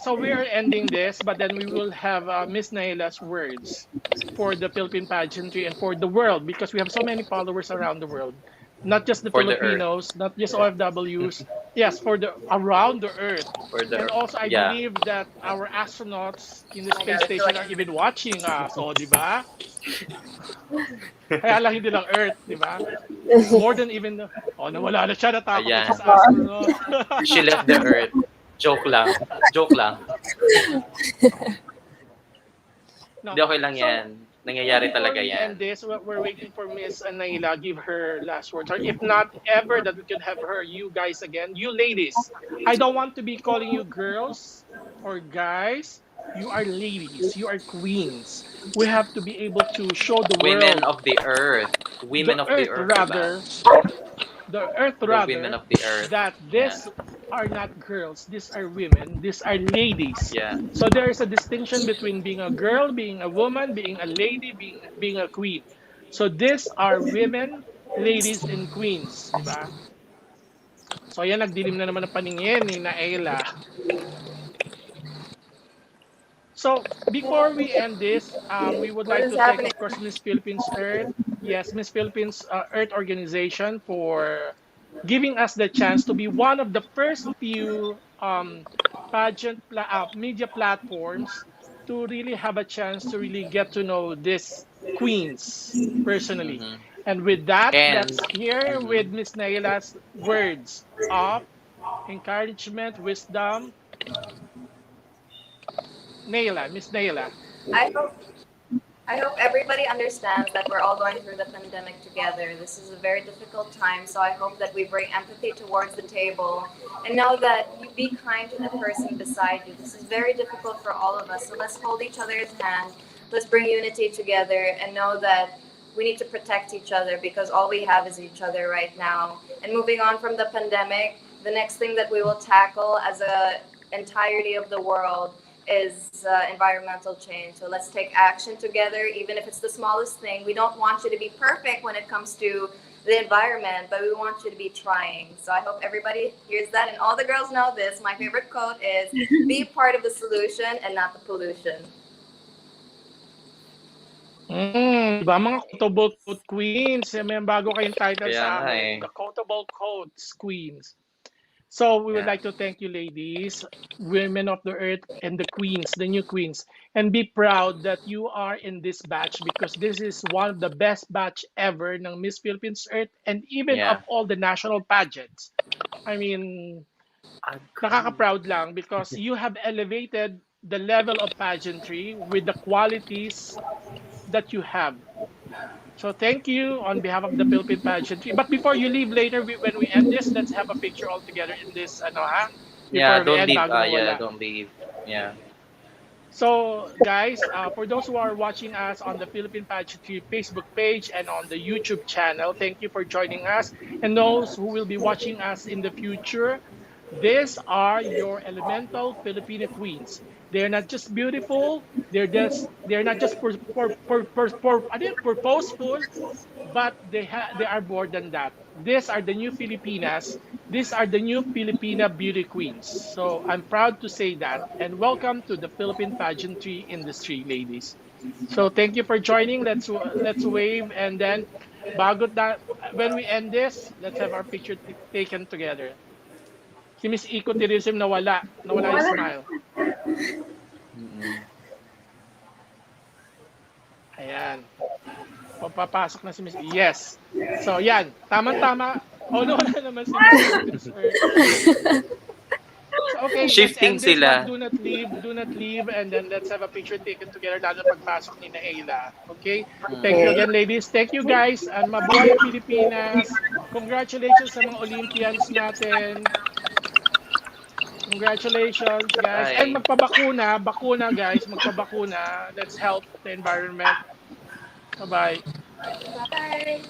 so we are ending this, but then we will have Miss Naelah's words for the Philippine pageantry and for the world, because we have so many followers around the world. Not just the Filipinos, not just OFWs. Yes, around the earth. And also, I believe that our astronauts in the space station are even watching us. So, di ba? Kaya lang hindi lang Earth, di ba? More than even nawala na siya, natakot sa astronaut. She left the Earth. Joke lang. Joke lang. No. Hindi, okay lang So yan. Nangyayari before talaga we yan. end this, we're waiting for Miss Naila give her last words, or if not ever that we could have her, you guys again, you ladies. I don't want to be calling you girls or guys. You are ladies. You are queens. We have to be able to show the Women world, of the earth. the Women of the earth earth, diba? rather, the earth The women rather, of the earth. that Yeah. these are not girls, these are women, these are ladies. Yeah. So there is a distinction between being a girl, being a woman, being a lady, being a queen. So these are women, ladies, and queens, di ba? So ayan, nagdilim na naman ang paningin ni Naelah. So before we end this, we would What like is to thank, happening? of course, Miss Philippines Earth. Yes, Miss Philippines Earth Organization for giving us the chance to be one of the first few media platforms to really have a chance to really get to know these queens personally. Mm-hmm. And with that, And let's hear mhm. with Miss Nailah's words of encouragement, wisdom. Naila, Miss Naila. I hope I hope everybody understands that we're all going through the pandemic together. This is a very difficult time, so I hope that we bring empathy towards the table and know that you be kind to the person beside you. This is very difficult for all of us, so let's hold each other's hand. Let's bring unity together and know that we need to protect each other because all we have is each other right now. And moving on from the pandemic, the next thing that we will tackle as a entirety of the world is environmental change. So let's take action together, even if it's the smallest thing. We don't want you to be perfect when it comes to the environment, but we want you to be trying. So I hope everybody hears that. And all the girls know this. My favorite quote is be part of the solution and not the pollution. Diba? Mga quotable quote queens. May bago kayong title Kaya sa nga amin. eh. The quotable quotes queens. So we would Yeah. like to thank you, ladies, women of the earth, and the queens, the new queens, and be proud that you are in this batch because this is one of the best batch ever ng Miss Philippines Earth and even Yeah. of all the national pageants. I mean, Agree. nakaka-proud lang because you have elevated the level of pageantry with the qualities that you have. So thank you on behalf of the Philippine Pageantry. But before you leave later, when we end this, let's have a picture all together in this, ano ha? Yeah, Before we don't end, leave. bago Yeah, mawala. don't leave. Yeah. So guys, for those who are watching us on the Philippine Pageantry Facebook page and on the YouTube channel, thank you for joining us. And those who will be watching us in the future, these are your elemental Filipino queens. They're not just beautiful. They're not just purposeful, but they are more than that. These are the new Filipinas. These are the new Filipina beauty queens. So I'm proud to say that. And welcome to the Philippine pageantry industry, ladies. So thank you for joining. Let's wave, and then bago that when we end this, let's have our picture taken together. Si Miss Ecotourism nawala yung smile. Mm-mm. Ayan. Papapasok na si Miss. Yes. So yan, tama-tama. Oh, no, wala naman si Miss Philippines Earth. So, okay, let's Shifting end this, but sila. do not leave, and then let's have a picture taken together, lalo pagpasok ni Naelah. Okay? Thank you Mm. again, ladies. Thank you, guys. And mabuhay ang Pilipinas. Congratulations sa mga Olympians natin. Congratulations, guys. And Bye. bakuna, guys. Magpabakuna. Let's help the environment. Bye-bye. Bye.